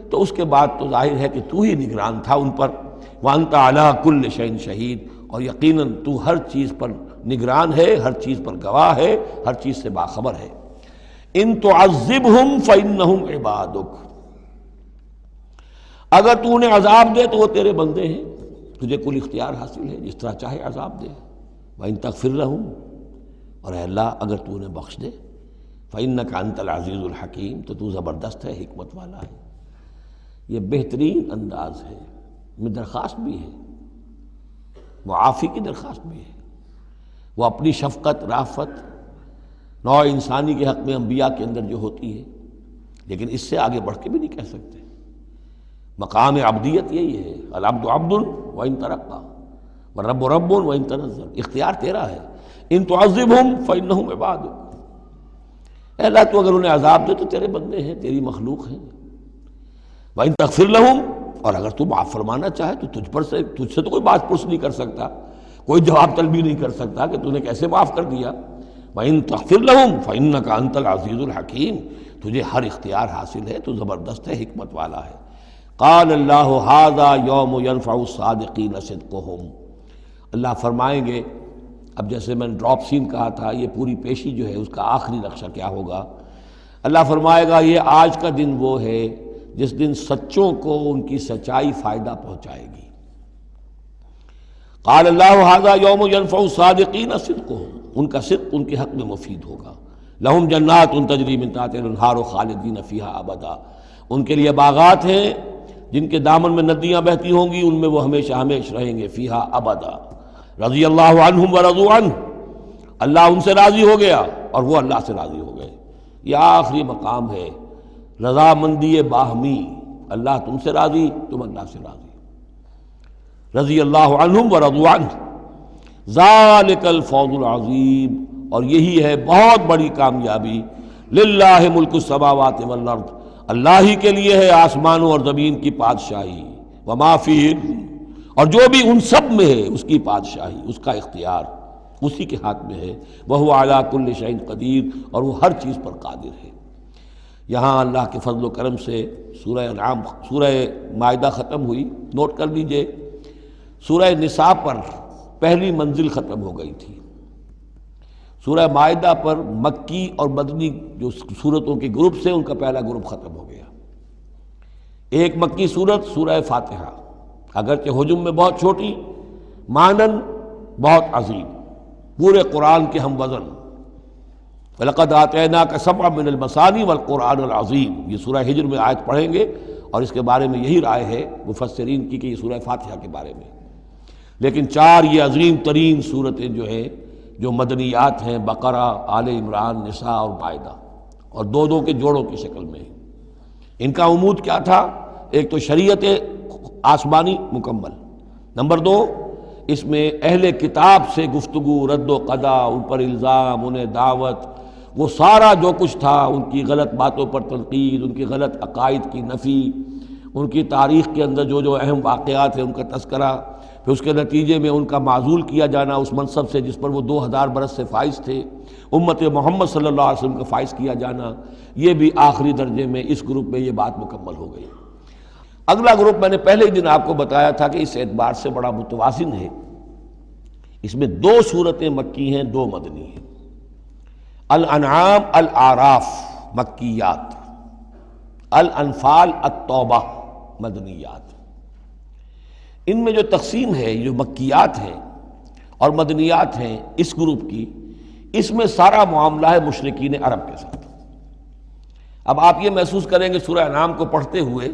تو اس کے بعد تو ظاہر ہے کہ تو ہی نگران تھا ان پر. وانت علی کل شیء شہید، اور یقیناً تو ہر چیز پر نگران ہے، ہر چیز پر گواہ ہے، ہر چیز سے باخبر ہے. ان تعذبہم فانہم عبادک، اگر تو انہیں عذاب دے تو وہ تیرے بندے ہیں، تجھے کل اختیار حاصل ہے، جس طرح چاہے عذاب دے. وَإِن تَغْفِرْ لَهُمْ، اور اے اللہ اگر تو انہیں بخش دے، فَإِنَّكَ أَنْتَ الْعَزِيزُ الْحَكِيمُ، تو زبردست ہے، حکمت والا ہے. یہ بہترین انداز ہے، میں درخواست بھی ہے، معافی کی درخواست بھی ہے. وہ اپنی شفقت، رافت نوع انسانی کے حق میں انبیاء کے اندر جو ہوتی ہے، لیکن اس سے آگے بڑھ کے بھی نہیں کہہ سکتے. مقام عبدیت یہی ہے، العبد عبد وان ترقى والرب رب وان تنزل، اختیار تیرا ہے. ان تعذبہم فانہم عبادک، اے اللہ تو اگر انہیں عذاب دے تو تیرے بندے ہیں، تیری مخلوق ہیں. وان تغفر لہم، اور اگر تو معاف فرمانا چاہے تو تجھ سے تو کوئی بات پرس نہیں کر سکتا، کوئی جواب طلبی نہیں کر سکتا کہ تو نے کیسے معاف کر دیا. وان تغفر لہم فانک انت العزیز الحکیم، تجھے ہر اختیار حاصل ہے، تو زبردست ہے، حکمت والا ہے. قال اللہ ھذا یوم ینفع الصادقین صدقہم، اللہ فرمائیں گے، اب جیسے میں نے ڈراپ سین کہا تھا، یہ پوری پیشی جو ہے اس کا آخری نقشہ کیا ہوگا. اللہ فرمائے گا یہ آج کا دن وہ ہے جس دن سچوں کو ان کی سچائی فائدہ پہنچائے گی. قال اللہ ھذا یوم ینفع الصادقین صدقہم، ان کا صدق ان کے حق میں مفید ہوگا. لہم جنات تجری من تحتہا الانہار خالدین فیہا ابدا، ان کے لیے باغات ہیں جن کے دامن میں ندیاں بہتی ہوں گی، ان میں وہ ہمیشہ ہمیشہ رہیں گے. فیہا ابدا، رضی اللہ عنہم ورضوا عنہ، اللہ ان سے راضی ہو گیا اور وہ اللہ سے راضی ہو گئے. یہ آخری مقام ہے، رضامندی باہمی، اللہ تم سے راضی، تم اللہ سے راضی. رضی اللہ عنہم ورضوا عنہ، ذالک الفوز العظیم، اور یہی ہے بہت بڑی کامیابی. للہ ملک السماوات والارض، اللہ ہی کے لیے ہے آسمانوں اور زمین کی بادشاہی. وما فیہن، اور جو بھی ان سب میں ہے اس کی بادشاہی، اس کا اختیار اسی کے ہاتھ میں ہے. وہو علی کل شیء قدیر، اور وہ ہر چیز پر قادر ہے. یہاں اللہ کے فضل و کرم سے سورہ انعام، سورہ مائدہ ختم ہوئی. نوٹ کر لیجئے، سورہ نساء پر پہلی منزل ختم ہو گئی تھی. سورہ مائدہ پر مکی اور مدنی جو سورتوں کے گروپ سے ان کا پہلا گروپ ختم ہو گیا. ایک مکی سورت سورہ فاتحہ، اگرچہ حجم میں بہت چھوٹی، مانن بہت عظیم، پورے قرآن کے ہم وزن. وَلَقَدْ آتَيْنَاكَ سَبْعًا مِّنَ الْمَثَانِي وَالْقُرْآنِ الْعَظِيمِ، یہ سورہ ہجر میں آیت پڑھیں گے اور اس کے بارے میں یہی رائے ہے مفسرین کی کہ یہ سورہ فاتحہ کے بارے میں. لیکن چار یہ عظیم ترین صورتیں جو ہیں جو مدنیات ہیں، بقرہ، آل عمران، نساء اور مائدہ، اور دو دو کے جوڑوں کی شکل میں. ان کا عمود کیا تھا ایک تو شریعت آسمانی مکمل، نمبر دو اس میں اہل کتاب سے گفتگو، رد و قضا، ان پر الزام، انہیں دعوت، وہ سارا جو کچھ تھا، ان کی غلط باتوں پر تنقید، ان کی غلط عقائد کی نفی، ان کی تاریخ کے اندر جو جو اہم واقعات ہیں ان کا تذکرہ، پھر اس کے نتیجے میں ان کا معزول کیا جانا اس منصب سے جس پر وہ 2000 برس سے فائز تھے، امت محمد صلی اللہ علیہ وسلم کا فائز کیا جانا، یہ بھی آخری درجے میں اس گروپ میں یہ بات مکمل ہو گئی۔ اگلا گروپ میں نے پہلے ہی دن آپ کو بتایا تھا کہ اس اعتبار سے بڑا متوازن ہے، اس میں 2 صورتیں مکی ہیں، 2 مدنی ہیں۔ الانعام الاعراف مکیات، الانفال التوبہ مدنیات۔ ان میں جو تقسیم ہے، جو مکیات ہیں اور مدنیات ہیں اس گروپ کی، اس میں سارا معاملہ ہے مشرکین عرب کے ساتھ۔ اب آپ یہ محسوس کریں گے سورہ انعام کو پڑھتے ہوئے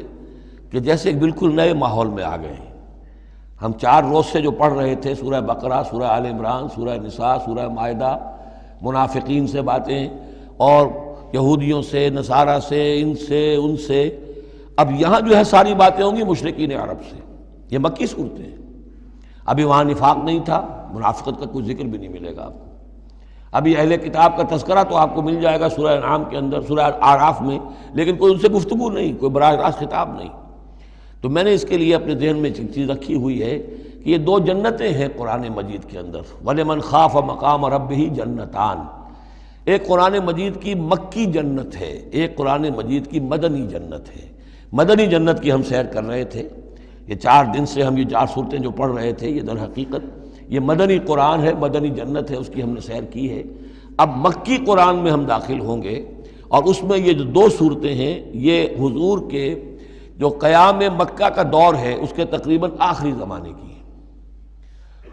کہ جیسے ایک بالکل نئے ماحول میں آ گئے ہیں۔ ہم 4 روز سے جو پڑھ رہے تھے سورہ بقرہ، سورہ آل عمران، سورہ نساء، سورہ مائدہ، منافقین سے باتیں اور یہودیوں سے، نصارہ سے، ان سے، اب یہاں جو ہے ساری باتیں ہوں گی مشرکین عرب سے۔ یہ مکی صورتیں ہیں، ابھی وہاں نفاق نہیں تھا، منافقت کا کوئی ذکر بھی نہیں ملے گا آپ کو۔ ابھی اہل کتاب کا تذکرہ تو آپ کو مل جائے گا سورہ انعام کے اندر، سورہ اعراف میں، لیکن کوئی ان سے گفتگو نہیں، کوئی براہ راست خطاب نہیں۔ تو میں نے اس کے لیے اپنے ذہن میں ایک چیز رکھی ہوئی ہے کہ یہ 2 جنتیں ہیں قرآن مجید کے اندر، وَلِمَنْ خَافَ مَقَامَ رَبِّهِ جنتان۔ ایک قرآن مجید کی مکی جنت ہے، ایک قرآن مجید کی مدنی جنت ہے۔ مدنی جنت کی ہم سیر کر رہے تھے، یہ 4 دن سے ہم یہ 4 صورتیں جو پڑھ رہے تھے، یہ در حقیقت یہ مدنی قرآن ہے، مدنی جنت ہے، اس کی ہم نے سیر کی ہے۔ اب مکی قرآن میں ہم داخل ہوں گے، اور اس میں یہ جو 2 صورتیں ہیں یہ حضور کے جو قیام مکہ کا دور ہے اس کے تقریباً آخری زمانے کی ہے۔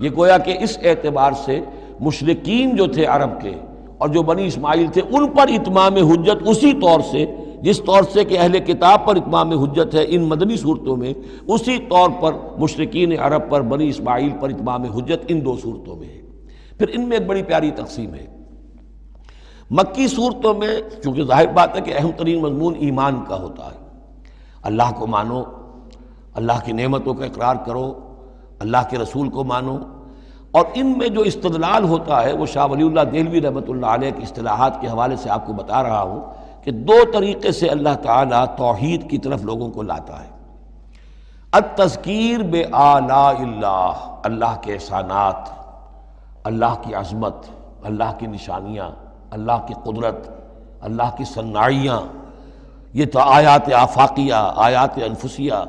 یہ گویا کہ اس اعتبار سے مشرکین جو تھے عرب کے اور جو بنی اسماعیل تھے ان پر اتمام حجت اسی طور سے جس طور سے کہ اہل کتاب پر اتمام حجت ہے ان مدنی صورتوں میں، اسی طور پر مشرکین عرب پر، بنی اسماعیل پر اتمام حجت ان 2 صورتوں میں ہے۔ پھر ان میں ایک بڑی پیاری تقسیم ہے۔ مکی صورتوں میں چونکہ ظاہر بات ہے کہ اہم ترین مضمون ایمان کا ہوتا ہے، اللہ کو مانو، اللہ کی نعمتوں کا اقرار کرو، اللہ کے رسول کو مانو، اور ان میں جو استدلال ہوتا ہے وہ شاہ ولی اللہ دہلوی رحمۃ اللہ علیہ کی اصطلاحات کے حوالے سے آپ کو بتا رہا ہوں کہ 2 طریقے سے اللہ تعالیٰ توحید کی طرف لوگوں کو لاتا ہے۔ التذکیر بآلاء اللہ، اللہ کے احسانات، اللہ کی عظمت، اللہ کی نشانیاں، اللہ کی قدرت، اللہ کی صناعیاں، یہ تو آیات آفاقیہ، آیات انفسیہ،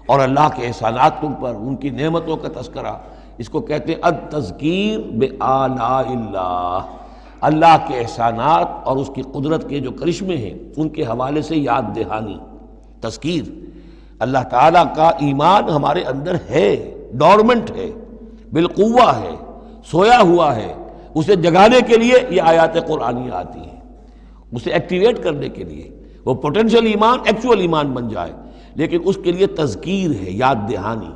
اور اللہ کے احسانات تم پر، ان کی نعمتوں کا تذکرہ، اس کو کہتے ہیں التذکیر بآلاء اللہ، اللہ کے احسانات اور اس کی قدرت کے جو کرشمے ہیں ان کے حوالے سے یاد دہانی، تذکیر۔ اللہ تعالیٰ کا ایمان ہمارے اندر ہے، ڈورمنٹ ہے، بالقوہ ہے، سویا ہوا ہے، اسے جگانے کے لیے یہ آیات قرآنیہ آتی ہیں، اسے ایکٹیویٹ کرنے کے لیے وہ پوٹینشیل ایمان ایکچوئل ایمان بن جائے، لیکن اس کے لیے تذکیر ہے، یاد دہانی۔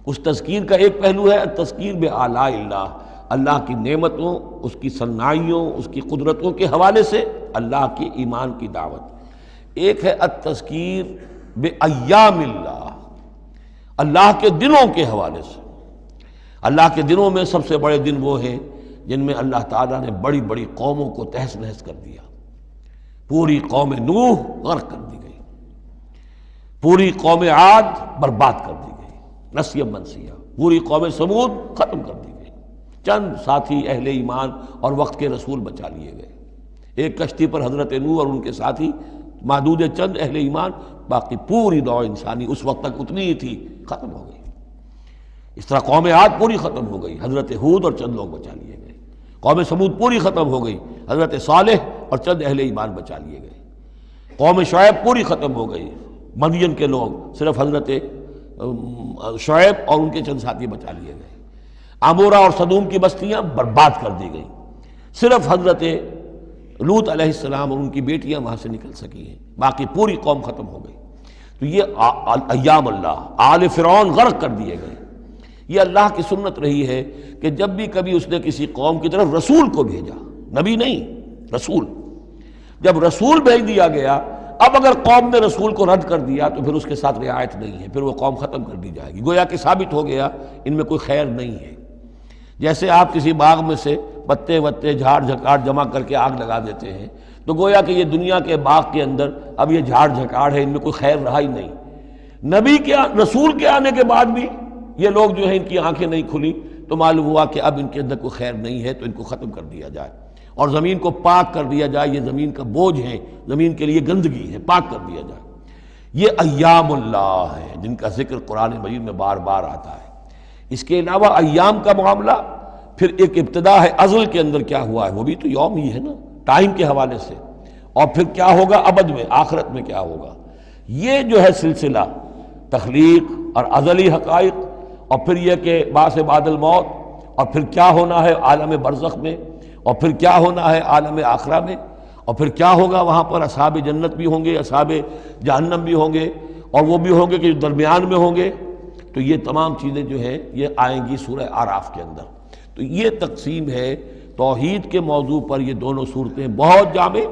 اس تذکیر کا ایک پہلو ہے تذکیر بآلاء اللہ، اللہ کی نعمتوں، اس کی صناعیوں، اس کی قدرتوں کے حوالے سے اللہ کی ایمان کی دعوت۔ ایک ہے التذکیر بایام اللہ، اللہ کے دنوں کے حوالے سے۔ اللہ کے دنوں میں سب سے بڑے دن وہ ہیں جن میں اللہ تعالیٰ نے بڑی بڑی قوموں کو تہس نہس کر دیا۔ پوری قوم نوح غرق کر دی گئی، پوری قوم عاد برباد کر دی گئی، نسیا منسیہ، پوری قوم سمود ختم کر دی گئی، چند ساتھی اہل ایمان اور وقت کے رسول بچا لیے گئے۔ ایک کشتی پر حضرت نوح اور ان کے ساتھی، محدود چند اہل ایمان، باقی پوری نوع انسانی اس وقت تک اتنی ہی تھی، ختم ہو گئی۔ اس طرح قوم عاد پوری ختم ہو گئی، حضرت ہود اور چند لوگ بچا لیے گئے۔ قوم سمود پوری ختم ہو گئی، حضرت صالح اور چند اہل ایمان بچا لیے گئے۔ قوم شعیب پوری ختم ہو گئی، مدین کے لوگ، صرف حضرت شعیب اور ان کے چند ساتھی بچا لیے گئے۔ عمورہ اور صدوم کی بستیاں برباد کر دی گئیں، صرف حضرت لوط علیہ السلام اور ان کی بیٹیاں وہاں سے نکل سکی ہیں، باقی پوری قوم ختم ہو گئی۔ تو یہ ایام اللہ، آل فرعون غرق کر دیے گئے۔ یہ اللہ کی سنت رہی ہے کہ جب بھی کبھی اس نے کسی قوم کی طرف رسول کو بھیجا، نبی نہیں، رسول، جب رسول بھیج دیا گیا اب اگر قوم نے رسول کو رد کر دیا تو پھر اس کے ساتھ رعایت نہیں ہے، پھر وہ قوم ختم کر دی جائے گی، گویا کہ ثابت ہو گیا ان میں کوئی خیر نہیں ہے۔ جیسے آپ کسی باغ میں سے پتے وتے جھاڑ جھکاڑ جمع کر کے آگ لگا دیتے ہیں تو گویا کہ یہ دنیا کے باغ کے اندر اب یہ جھاڑ جھکاڑ ہے، ان میں کوئی خیر رہا ہی نہیں۔ نبی کے رسول کے آنے کے بعد بھی یہ لوگ جو ہیں ان کی آنکھیں نہیں کھلی تو معلوم ہوا کہ اب ان کے اندر کوئی خیر نہیں ہے، تو ان کو ختم کر دیا جائے اور زمین کو پاک کر دیا جائے، یہ زمین کا بوجھ ہے، زمین کے لیے گندگی ہے، پاک کر دیا جائے۔ یہ ایام اللہ ہے جن کا ذکر قرآن مجید میں بار بار آتا ہے۔ اس کے علاوہ ایام کا معاملہ پھر ایک ابتدا ہے، ازل کے اندر کیا ہوا ہے وہ بھی تو یوم ہی ہے نا، ٹائم کے حوالے سے، اور پھر کیا ہوگا ابد میں، آخرت میں کیا ہوگا۔ یہ جو ہے سلسلہ تخلیق اور ازلی حقائق، اور پھر یہ کہ بعث بعد الموت، اور پھر کیا ہونا ہے عالم برزخ میں، اور پھر کیا ہونا ہے عالم آخرہ میں، اور پھر کیا ہوگا وہاں پر اصحاب جنت بھی ہوں گے، اصحاب جہنم بھی ہوں گے، اور وہ بھی ہوں گے کہ درمیان میں ہوں گے، تو یہ تمام چیزیں جو ہیں یہ آئیں گی سورہ اعراف کے اندر۔ تو یہ تقسیم ہے توحید کے موضوع پر، یہ دونوں صورتیں بہت جامع،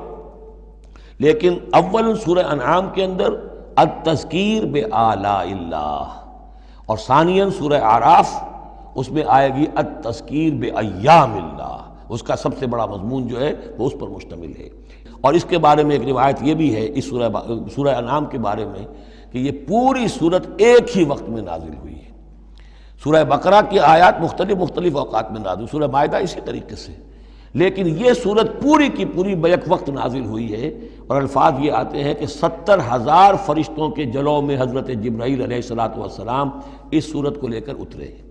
لیکن اول سورہ انعام کے اندر التذکیر بآلاء اللہ، اور ثانیاً سورہ اعراف اس میں آئے گی التذکیر بایام اللہ، اس کا سب سے بڑا مضمون جو ہے وہ اس پر مشتمل ہے۔ اور اس کے بارے میں ایک روایت یہ بھی ہے اس سورہ انعام کے بارے میں کہ یہ پوری سورت ایک ہی وقت میں نازل ہوئی ہے۔ سورہ بقرہ کی آیات مختلف اوقات میں نازل، سورہ مائدہ اسی طریقے سے، لیکن یہ سورت پوری کی پوری بیک وقت نازل ہوئی ہے، اور الفاظ یہ آتے ہیں کہ 70,000 فرشتوں کے جلووں میں حضرت جبرائیل علیہ السلام اس سورت کو لے کر اترے ہیں،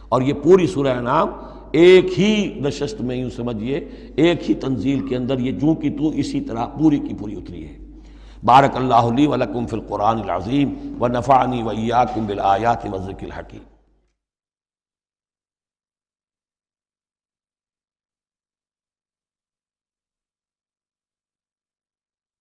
اور یہ پوری سورہ انعام ایک ہی نشست میں، یوں سمجھیے ایک ہی تنزیل کے اندر یہ جوں کی تو اسی طرح پوری کی پوری اتری ہے۔ بارک اللہ لی ولکم فی القرآن العظیم ونفعنی وإیاکم بالآیات والذکر الحکیم۔